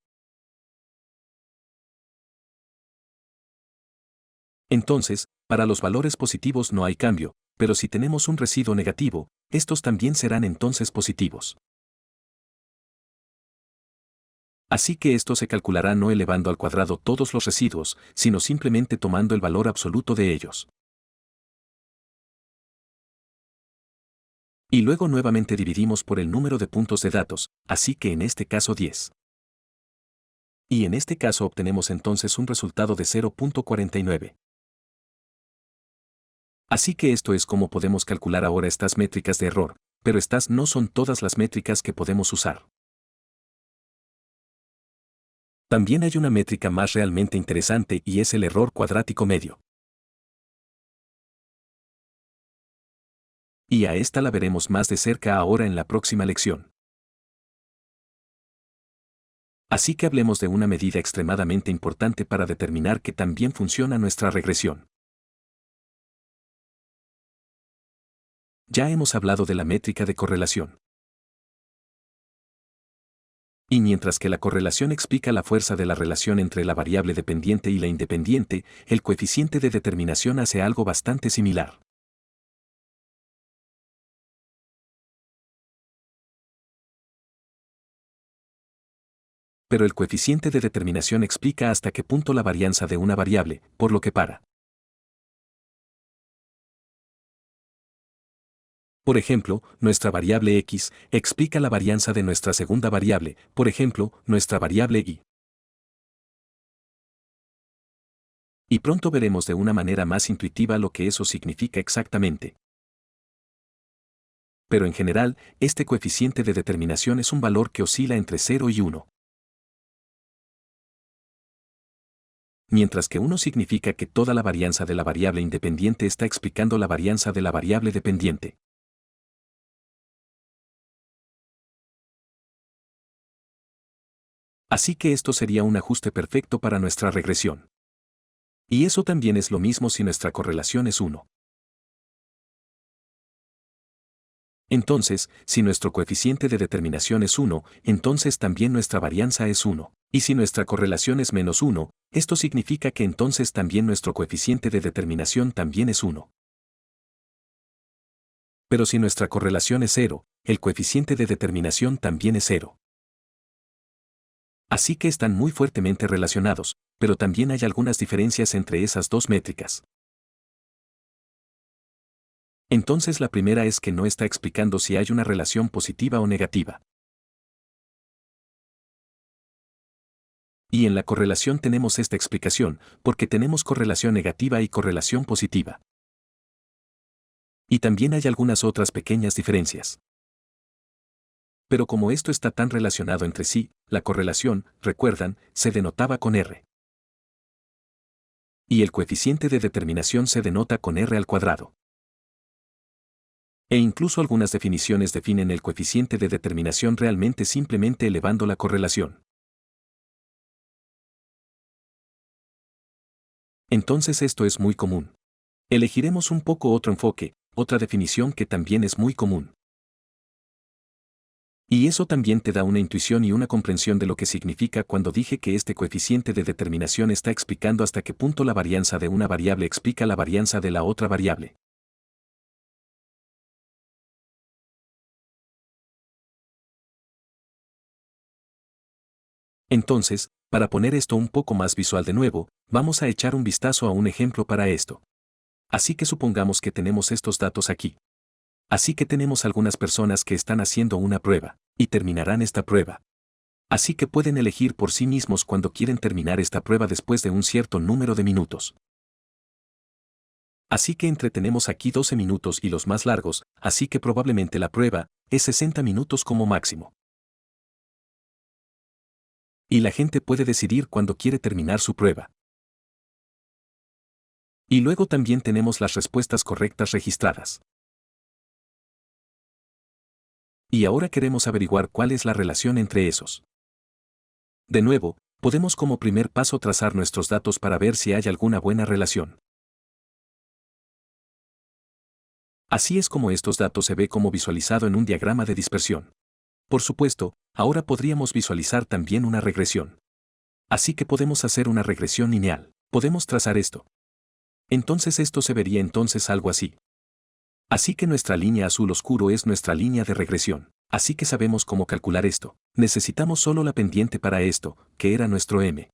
Entonces, para los valores positivos no hay cambio, pero si tenemos un residuo negativo, estos también serán entonces positivos. Así que esto se calculará no elevando al cuadrado todos los residuos, sino simplemente tomando el valor absoluto de ellos. Y luego nuevamente dividimos por el número de puntos de datos, así que en este caso 10. Y en este caso obtenemos entonces un resultado de 0.49. Así que esto es como podemos calcular ahora estas métricas de error, pero estas no son todas las métricas que podemos usar. También hay una métrica más realmente interesante y es el error cuadrático medio. Y a esta la veremos más de cerca ahora en la próxima lección. Así que hablemos de una medida extremadamente importante para determinar que también funciona nuestra regresión. Ya hemos hablado de la métrica de correlación. Y mientras que la correlación explica la fuerza de la relación entre la variable dependiente y la independiente, el coeficiente de determinación hace algo bastante similar. Pero el coeficiente de determinación explica hasta qué punto la varianza de una variable, por lo que para. Por ejemplo, nuestra variable x explica la varianza de nuestra segunda variable, por ejemplo, nuestra variable y. Y pronto veremos de una manera más intuitiva lo que eso significa exactamente. Pero en general, este coeficiente de determinación es un valor que oscila entre 0 y 1. Mientras que 1 significa que toda la varianza de la variable independiente está explicando la varianza de la variable dependiente. Así que esto sería un ajuste perfecto para nuestra regresión. Y eso también es lo mismo si nuestra correlación es 1. Entonces, si nuestro coeficiente de determinación es 1, entonces también nuestra varianza es 1. Y si nuestra correlación es menos 1, esto significa que entonces también nuestro coeficiente de determinación también es 1. Pero si nuestra correlación es 0, el coeficiente de determinación también es 0. Así que están muy fuertemente relacionados, pero también hay algunas diferencias entre esas dos métricas. Entonces la primera es que no está explicando si hay una relación positiva o negativa. Y en la correlación tenemos esta explicación, porque tenemos correlación negativa y correlación positiva. Y también hay algunas otras pequeñas diferencias. Pero como esto está tan relacionado entre sí, la correlación, recuerdan, se denotaba con R. Y el coeficiente de determinación se denota con R al cuadrado. E incluso algunas definiciones definen el coeficiente de determinación realmente simplemente elevando la correlación. Entonces esto es muy común. Elegiremos un poco otro enfoque, otra definición que también es muy común. Y eso también te da una intuición y una comprensión de lo que significa cuando dije que este coeficiente de determinación está explicando hasta qué punto la varianza de una variable explica la varianza de la otra variable. Entonces, para poner esto un poco más visual de nuevo, vamos a echar un vistazo a un ejemplo para esto. Así que supongamos que tenemos estos datos aquí. Así que tenemos algunas personas que están haciendo una prueba, y terminarán esta prueba. Así que pueden elegir por sí mismos cuando quieren terminar esta prueba después de un cierto número de minutos. Así que entretenemos aquí 12 minutos y los más largos, así que probablemente la prueba es 60 minutos como máximo. Y la gente puede decidir cuándo quiere terminar su prueba. Y luego también tenemos las respuestas correctas registradas. Y ahora queremos averiguar cuál es la relación entre esos. De nuevo, podemos como primer paso trazar nuestros datos para ver si hay alguna buena relación. Así es como estos datos se ve como visualizado en un diagrama de dispersión. Por supuesto, ahora podríamos visualizar también una regresión. Así que podemos hacer una regresión lineal. Podemos trazar esto. Entonces esto se vería entonces algo así. Así que nuestra línea azul oscuro es nuestra línea de regresión. Así que sabemos cómo calcular esto. Necesitamos solo la pendiente para esto, que era nuestro m.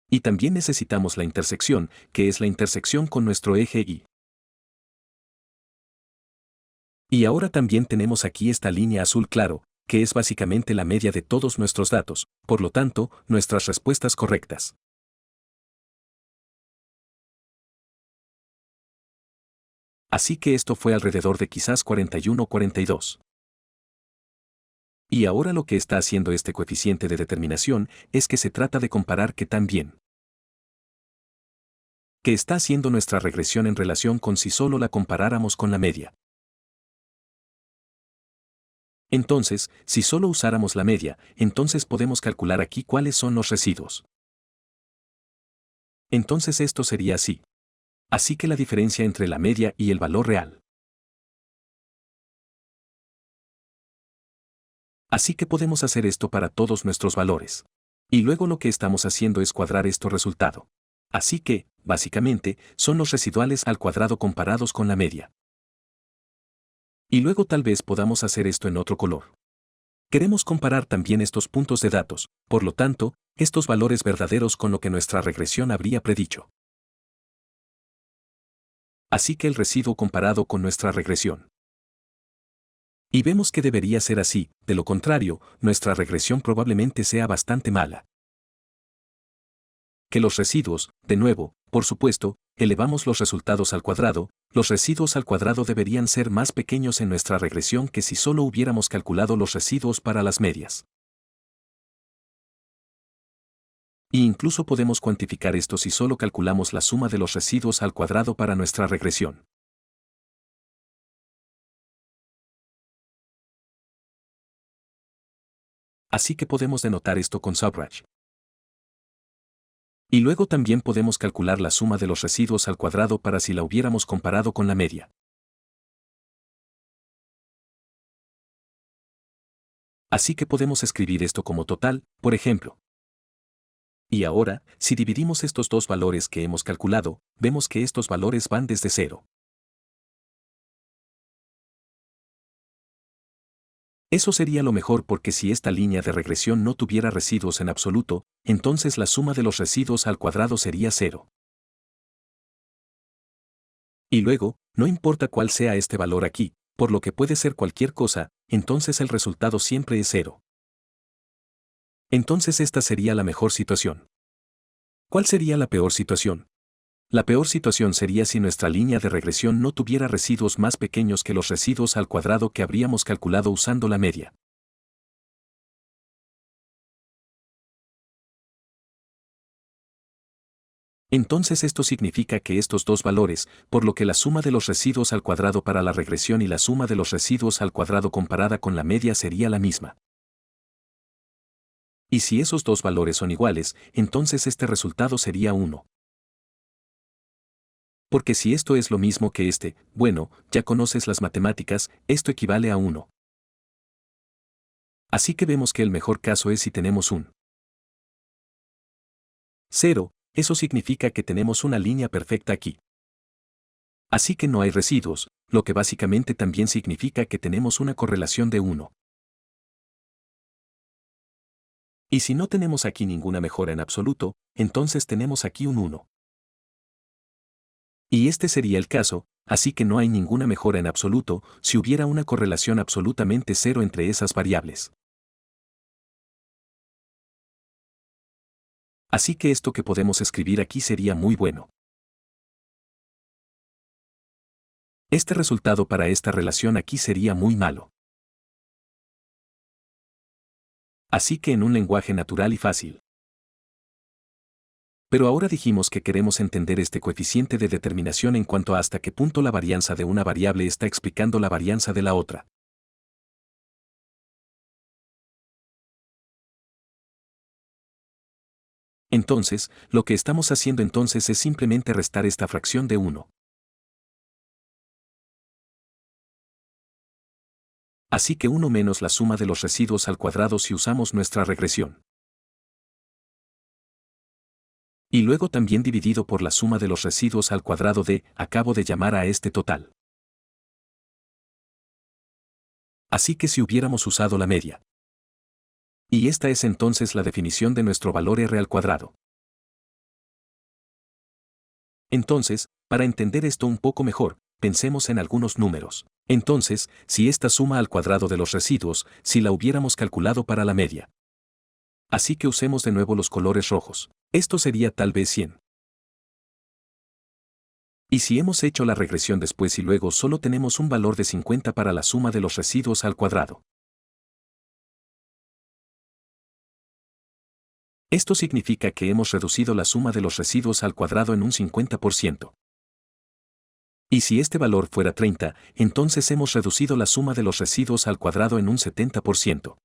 Y también necesitamos la intersección, que es la intersección con nuestro eje y. Y ahora también tenemos aquí esta línea azul claro, que es básicamente la media de todos nuestros datos, por lo tanto, nuestras respuestas correctas. Así que esto fue alrededor de quizás 41 o 42. Y ahora lo que está haciendo este coeficiente de determinación es que se trata de comparar qué tan bien. ¿Qué está haciendo nuestra regresión en relación con si solo la comparáramos con la media? Entonces, si solo usáramos la media, entonces podemos calcular aquí cuáles son los residuos. Entonces esto sería así. Así que la diferencia entre la media y el valor real. Así que podemos hacer esto para todos nuestros valores. Y luego lo que estamos haciendo es cuadrar este resultado. Así que, básicamente, son los residuales al cuadrado comparados con la media. Y luego tal vez podamos hacer esto en otro color. Queremos comparar también estos puntos de datos, por lo tanto, estos valores verdaderos con lo que nuestra regresión habría predicho. Así que el residuo comparado con nuestra regresión. Y vemos que debería ser así, de lo contrario, nuestra regresión probablemente sea bastante mala. Que los residuos, de nuevo, por supuesto, elevamos los resultados al cuadrado, los residuos al cuadrado deberían ser más pequeños en nuestra regresión que si solo hubiéramos calculado los residuos para las medias. Y incluso podemos cuantificar esto si solo calculamos la suma de los residuos al cuadrado para nuestra regresión. Así que podemos denotar esto con subraj. Y luego también podemos calcular la suma de los residuos al cuadrado para si la hubiéramos comparado con la media. Así que podemos escribir esto como total, por ejemplo. Y ahora, si dividimos estos dos valores que hemos calculado, vemos que estos valores van desde 0. Eso sería lo mejor porque si esta línea de regresión no tuviera residuos en absoluto, entonces la suma de los residuos al cuadrado sería 0. Y luego, no importa cuál sea este valor aquí, por lo que puede ser cualquier cosa, entonces el resultado siempre es 0. Entonces esta sería la mejor situación. ¿Cuál sería la peor situación? La peor situación sería si nuestra línea de regresión no tuviera residuos más pequeños que los residuos al cuadrado que habríamos calculado usando la media. Entonces esto significa que estos dos valores, por lo que la suma de los residuos al cuadrado para la regresión y la suma de los residuos al cuadrado comparada con la media sería la misma. Y si esos dos valores son iguales, entonces este resultado sería 1. Porque si esto es lo mismo que este, bueno, ya conoces las matemáticas, esto equivale a 1. Así que vemos que el mejor caso es si tenemos un 0, eso significa que tenemos una línea perfecta aquí. Así que no hay residuos, lo que básicamente también significa que tenemos una correlación de 1. Y si no tenemos aquí ninguna mejora en absoluto, entonces tenemos aquí un 1. Y este sería el caso, así que no hay ninguna mejora en absoluto si hubiera una correlación absolutamente 0 entre esas variables. Así que esto que podemos escribir aquí sería muy bueno. Este resultado para esta relación aquí sería muy malo. Así que en un lenguaje natural y fácil. Pero ahora dijimos que queremos entender este coeficiente de determinación en cuanto a hasta qué punto la varianza de una variable está explicando la varianza de la otra. Entonces, lo que estamos haciendo entonces es simplemente restar esta fracción de 1. Así que 1 menos la suma de los residuos al cuadrado si usamos nuestra regresión. Y luego también dividido por la suma de los residuos al cuadrado de, acabo de llamar a este total. Así que si hubiéramos usado la media. Y esta es entonces la definición de nuestro valor r al cuadrado. Entonces, para entender esto un poco mejor, pensemos en algunos números. Entonces, si esta suma al cuadrado de los residuos, si la hubiéramos calculado para la media. Así que usemos de nuevo los colores rojos. Esto sería tal vez 100. Y si hemos hecho la regresión después y luego solo tenemos un valor de 50 para la suma de los residuos al cuadrado. Esto significa que hemos reducido la suma de los residuos al cuadrado en un 50%. Y si este valor fuera 30, entonces hemos reducido la suma de los residuos al cuadrado en un 70%.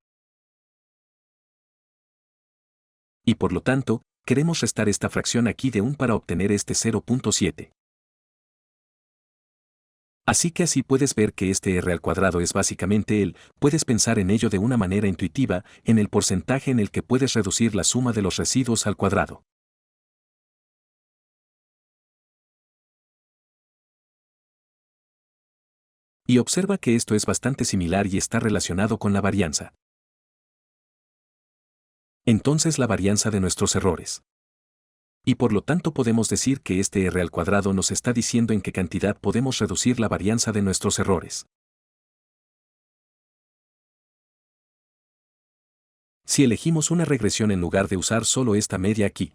Y por lo tanto, queremos restar esta fracción aquí de 1 para obtener este 0.7. Así que así puedes ver que este r al cuadrado es básicamente puedes pensar en ello de una manera intuitiva, en el porcentaje en el que puedes reducir la suma de los residuos al cuadrado. Y observa que esto es bastante similar y está relacionado con la varianza. Entonces la varianza de nuestros errores. Y por lo tanto podemos decir que este r al cuadrado nos está diciendo en qué cantidad podemos reducir la varianza de nuestros errores. Si elegimos una regresión en lugar de usar solo esta media aquí.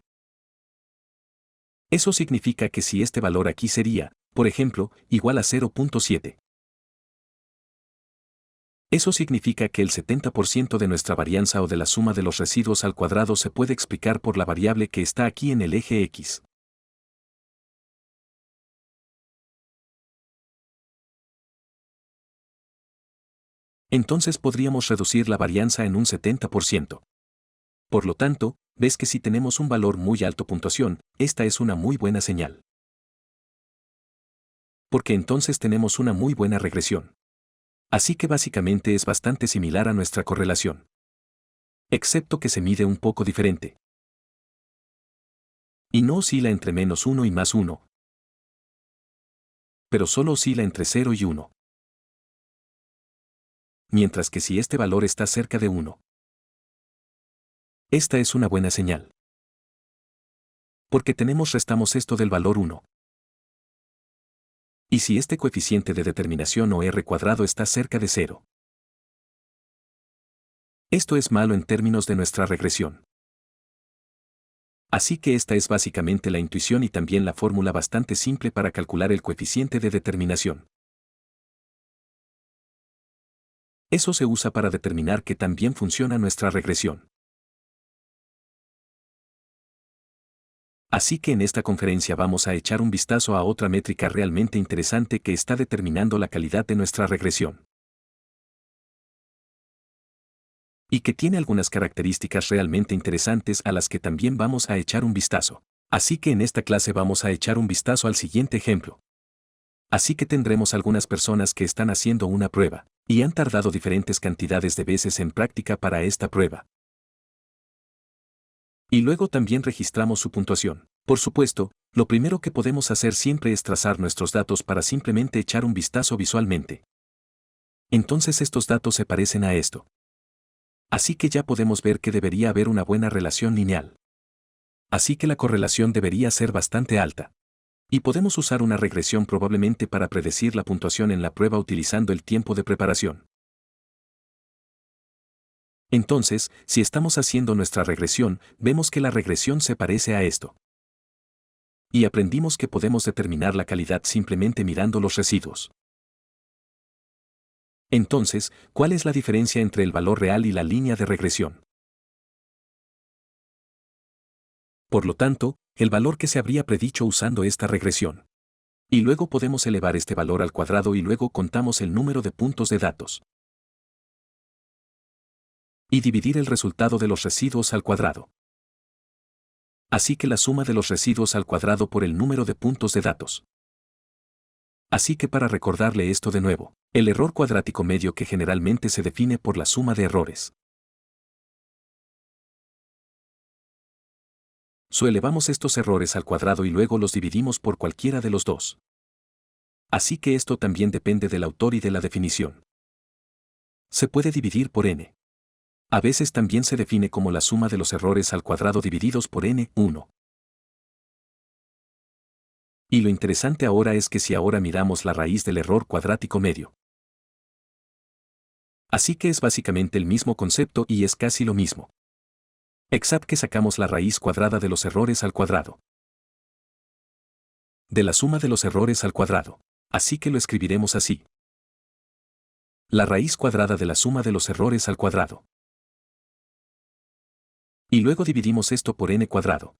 Eso significa que si este valor aquí sería, por ejemplo, igual a 0.7. Eso significa que el 70% de nuestra varianza o de la suma de los residuos al cuadrado se puede explicar por la variable que está aquí en el eje X. Entonces podríamos reducir la varianza en un 70%. Por lo tanto, ves que si tenemos un valor muy alto puntuación, esta es una muy buena señal. Porque entonces tenemos una muy buena regresión. Así que básicamente es bastante similar a nuestra correlación. Excepto que se mide un poco diferente. Y no oscila entre -1 y +1. Pero solo oscila entre 0 y 1. Mientras que si este valor está cerca de 1. Esta es una buena señal. Porque restamos esto del valor 1. Y si este coeficiente de determinación o r cuadrado está cerca de 0. Esto es malo en términos de nuestra regresión. Así que esta es básicamente la intuición y también la fórmula bastante simple para calcular el coeficiente de determinación. Eso se usa para determinar que tan bien funciona nuestra regresión. Así que en esta conferencia vamos a echar un vistazo a otra métrica realmente interesante que está determinando la calidad de nuestra regresión. Y que tiene algunas características realmente interesantes a las que también vamos a echar un vistazo. Así que en esta clase vamos a echar un vistazo al siguiente ejemplo. Así que tendremos algunas personas que están haciendo una prueba, y han tardado diferentes cantidades de veces en práctica para esta prueba. Y luego también registramos su puntuación. Por supuesto, lo primero que podemos hacer siempre es trazar nuestros datos para simplemente echar un vistazo visualmente. Entonces estos datos se parecen a esto. Así que ya podemos ver que debería haber una buena relación lineal. Así que la correlación debería ser bastante alta. Y podemos usar una regresión probablemente para predecir la puntuación en la prueba utilizando el tiempo de preparación. Entonces, si estamos haciendo nuestra regresión, vemos que la regresión se parece a esto. Y aprendimos que podemos determinar la calidad simplemente mirando los residuos. Entonces, ¿cuál es la diferencia entre el valor real y la línea de regresión? Por lo tanto, el valor que se habría predicho usando esta regresión. Y luego podemos elevar este valor al cuadrado y luego contamos el número de puntos de datos. Y dividir el resultado de los residuos al cuadrado. Así que la suma de los residuos al cuadrado por el número de puntos de datos. Así que para recordarle esto de nuevo, el error cuadrático medio que generalmente se define por la suma de errores. Elevamos estos errores al cuadrado y luego los dividimos por cualquiera de los dos. Así que esto también depende del autor y de la definición. Se puede dividir por n. A veces también se define como la suma de los errores al cuadrado divididos por n1. Y lo interesante ahora es que si ahora miramos la raíz del error cuadrático medio. Así que es básicamente el mismo concepto y es casi lo mismo. Except que sacamos la raíz cuadrada de los errores al cuadrado. De la suma de los errores al cuadrado. Así que lo escribiremos así. La raíz cuadrada de la suma de los errores al cuadrado. Y luego dividimos esto por n cuadrado.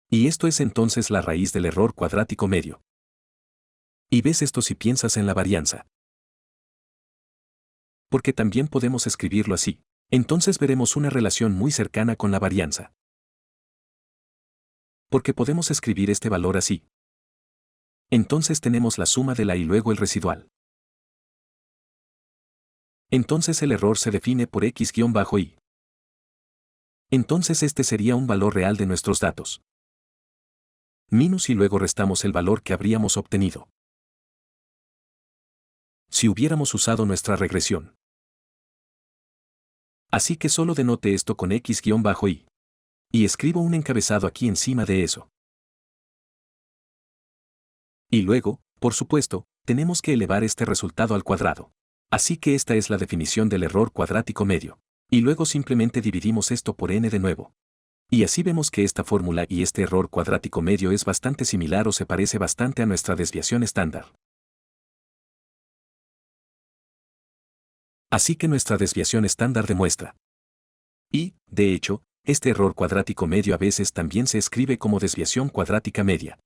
Y esto es entonces la raíz del error cuadrático medio. Y ves esto si piensas en la varianza. Porque también podemos escribirlo así. Entonces veremos una relación muy cercana con la varianza. Porque podemos escribir este valor así. Entonces tenemos la suma de la y luego el residual. Entonces el error se define por x-y. Entonces este sería un valor real de nuestros datos. Minus y luego restamos el valor que habríamos obtenido. Si hubiéramos usado nuestra regresión. Así que solo denote esto con x-y. Y escribo un encabezado aquí encima de eso. Y luego, por supuesto, tenemos que elevar este resultado al cuadrado. Así que esta es la definición del error cuadrático medio. Y luego simplemente dividimos esto por n de nuevo. Y así vemos que esta fórmula y este error cuadrático medio es bastante similar o se parece bastante a nuestra desviación estándar. Así que nuestra desviación estándar demuestra. Y, de hecho, este error cuadrático medio a veces también se escribe como desviación cuadrática media.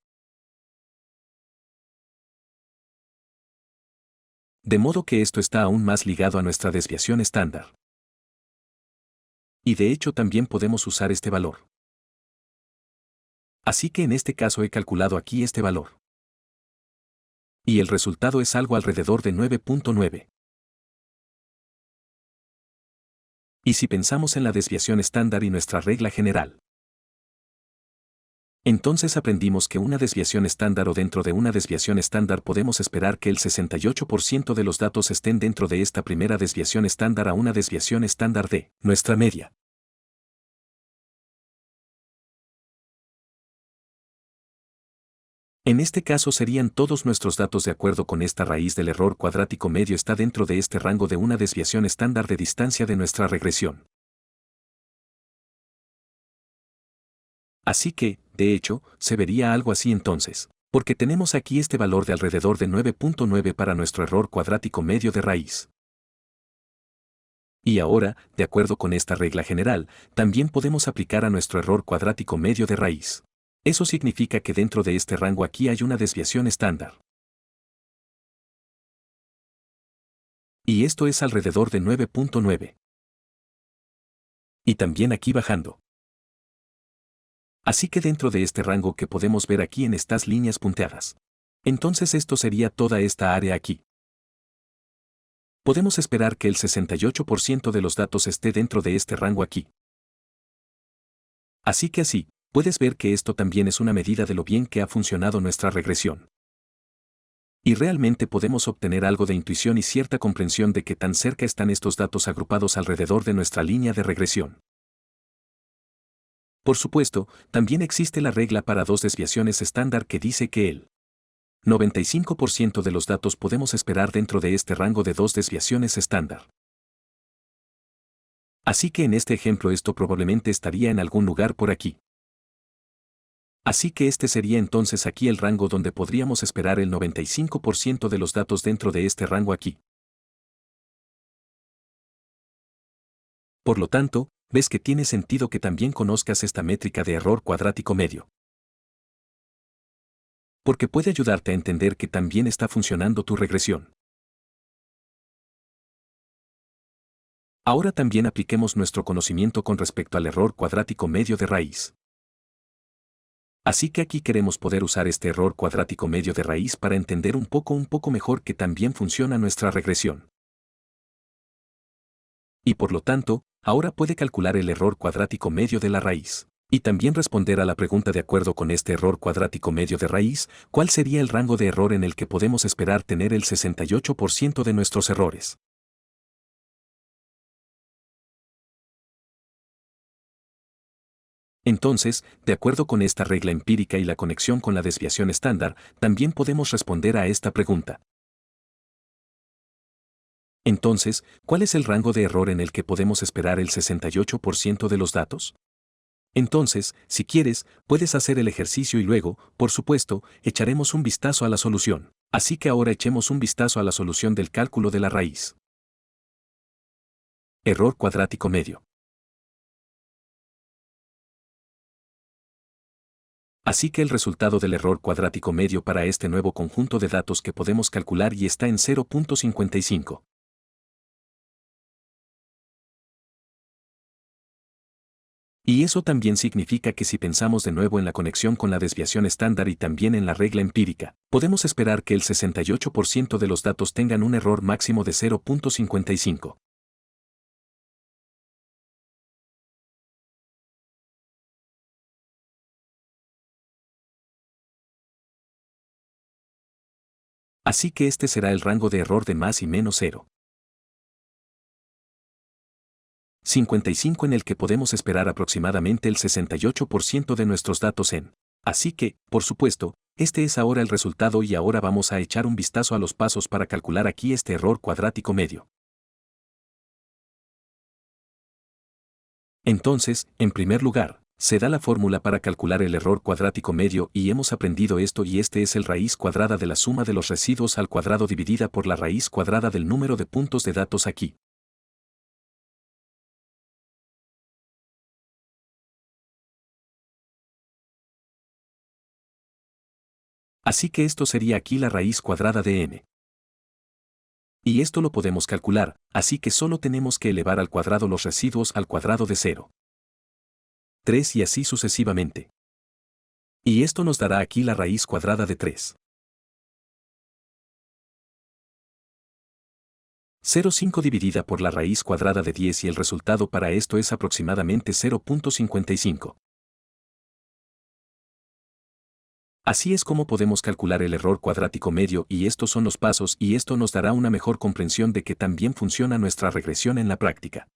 De modo que esto está aún más ligado a nuestra desviación estándar. Y de hecho también podemos usar este valor. Así que en este caso he calculado aquí este valor. Y el resultado es algo alrededor de 9.9. Y si pensamos en la desviación estándar y nuestra regla general. Entonces aprendimos que una desviación estándar o dentro de una desviación estándar podemos esperar que el 68% de los datos estén dentro de esta primera desviación estándar a una desviación estándar de nuestra media. En este caso serían todos nuestros datos de acuerdo con esta raíz del error cuadrático medio está dentro de este rango de una desviación estándar de distancia de nuestra regresión. Así que, de hecho, se vería algo así entonces, porque tenemos aquí este valor de alrededor de 9.9 para nuestro error cuadrático medio de raíz. Y ahora, de acuerdo con esta regla general, también podemos aplicar a nuestro error cuadrático medio de raíz. Eso significa que dentro de este rango aquí hay una desviación estándar. Y esto es alrededor de 9.9. Y también aquí bajando. Así que dentro de este rango que podemos ver aquí en estas líneas punteadas. Entonces esto sería toda esta área aquí. Podemos esperar que el 68% de los datos esté dentro de este rango aquí. Así que así, puedes ver que esto también es una medida de lo bien que ha funcionado nuestra regresión. Y realmente podemos obtener algo de intuición y cierta comprensión de qué tan cerca están estos datos agrupados alrededor de nuestra línea de regresión. Por supuesto, también existe la regla para dos desviaciones estándar que dice que el 95% de los datos podemos esperar dentro de este rango de dos desviaciones estándar. Así que en este ejemplo esto probablemente estaría en algún lugar por aquí. Así que este sería entonces aquí el rango donde podríamos esperar el 95% de los datos dentro de este rango aquí. Por lo tanto, ves que tiene sentido que también conozcas esta métrica de error cuadrático medio. Porque puede ayudarte a entender que también está funcionando tu regresión. Ahora también apliquemos nuestro conocimiento con respecto al error cuadrático medio de raíz. Así que aquí queremos poder usar este error cuadrático medio de raíz para entender un poco mejor que también funciona nuestra regresión. Y por lo tanto, ahora puede calcular el error cuadrático medio de la raíz. Y también responder a la pregunta de acuerdo con este error cuadrático medio de raíz, ¿cuál sería el rango de error en el que podemos esperar tener el 68% de nuestros errores? Entonces, de acuerdo con esta regla empírica y la conexión con la desviación estándar, también podemos responder a esta pregunta. Entonces, ¿cuál es el rango de error en el que podemos esperar el 68% de los datos? Entonces, si quieres, puedes hacer el ejercicio y luego, por supuesto, echaremos un vistazo a la solución. Así que ahora echemos un vistazo a la solución del cálculo de la raíz. Error cuadrático medio. Así que el resultado del error cuadrático medio para este nuevo conjunto de datos que podemos calcular y está en 0.55. Y eso también significa que si pensamos de nuevo en la conexión con la desviación estándar y también en la regla empírica, podemos esperar que el 68% de los datos tengan un error máximo de 0.55. Así que este será el rango de error de más y menos 0.55 en el que podemos esperar aproximadamente el 68% de nuestros datos en. Así que, por supuesto, este es ahora el resultado y ahora vamos a echar un vistazo a los pasos para calcular aquí este error cuadrático medio. Entonces, en primer lugar, se da la fórmula para calcular el error cuadrático medio y hemos aprendido esto y este es el raíz cuadrada de la suma de los residuos al cuadrado dividida por la raíz cuadrada del número de puntos de datos aquí. Así que esto sería aquí la raíz cuadrada de n. Y esto lo podemos calcular, así que solo tenemos que elevar al cuadrado los residuos al cuadrado de 0. 3 y así sucesivamente. Y esto nos dará aquí la raíz cuadrada de 3. 0,5 dividida por la raíz cuadrada de 10 y el resultado para esto es aproximadamente 0.55. Así es como podemos calcular el error cuadrático medio y estos son los pasos y esto nos dará una mejor comprensión de que también funciona nuestra regresión en la práctica.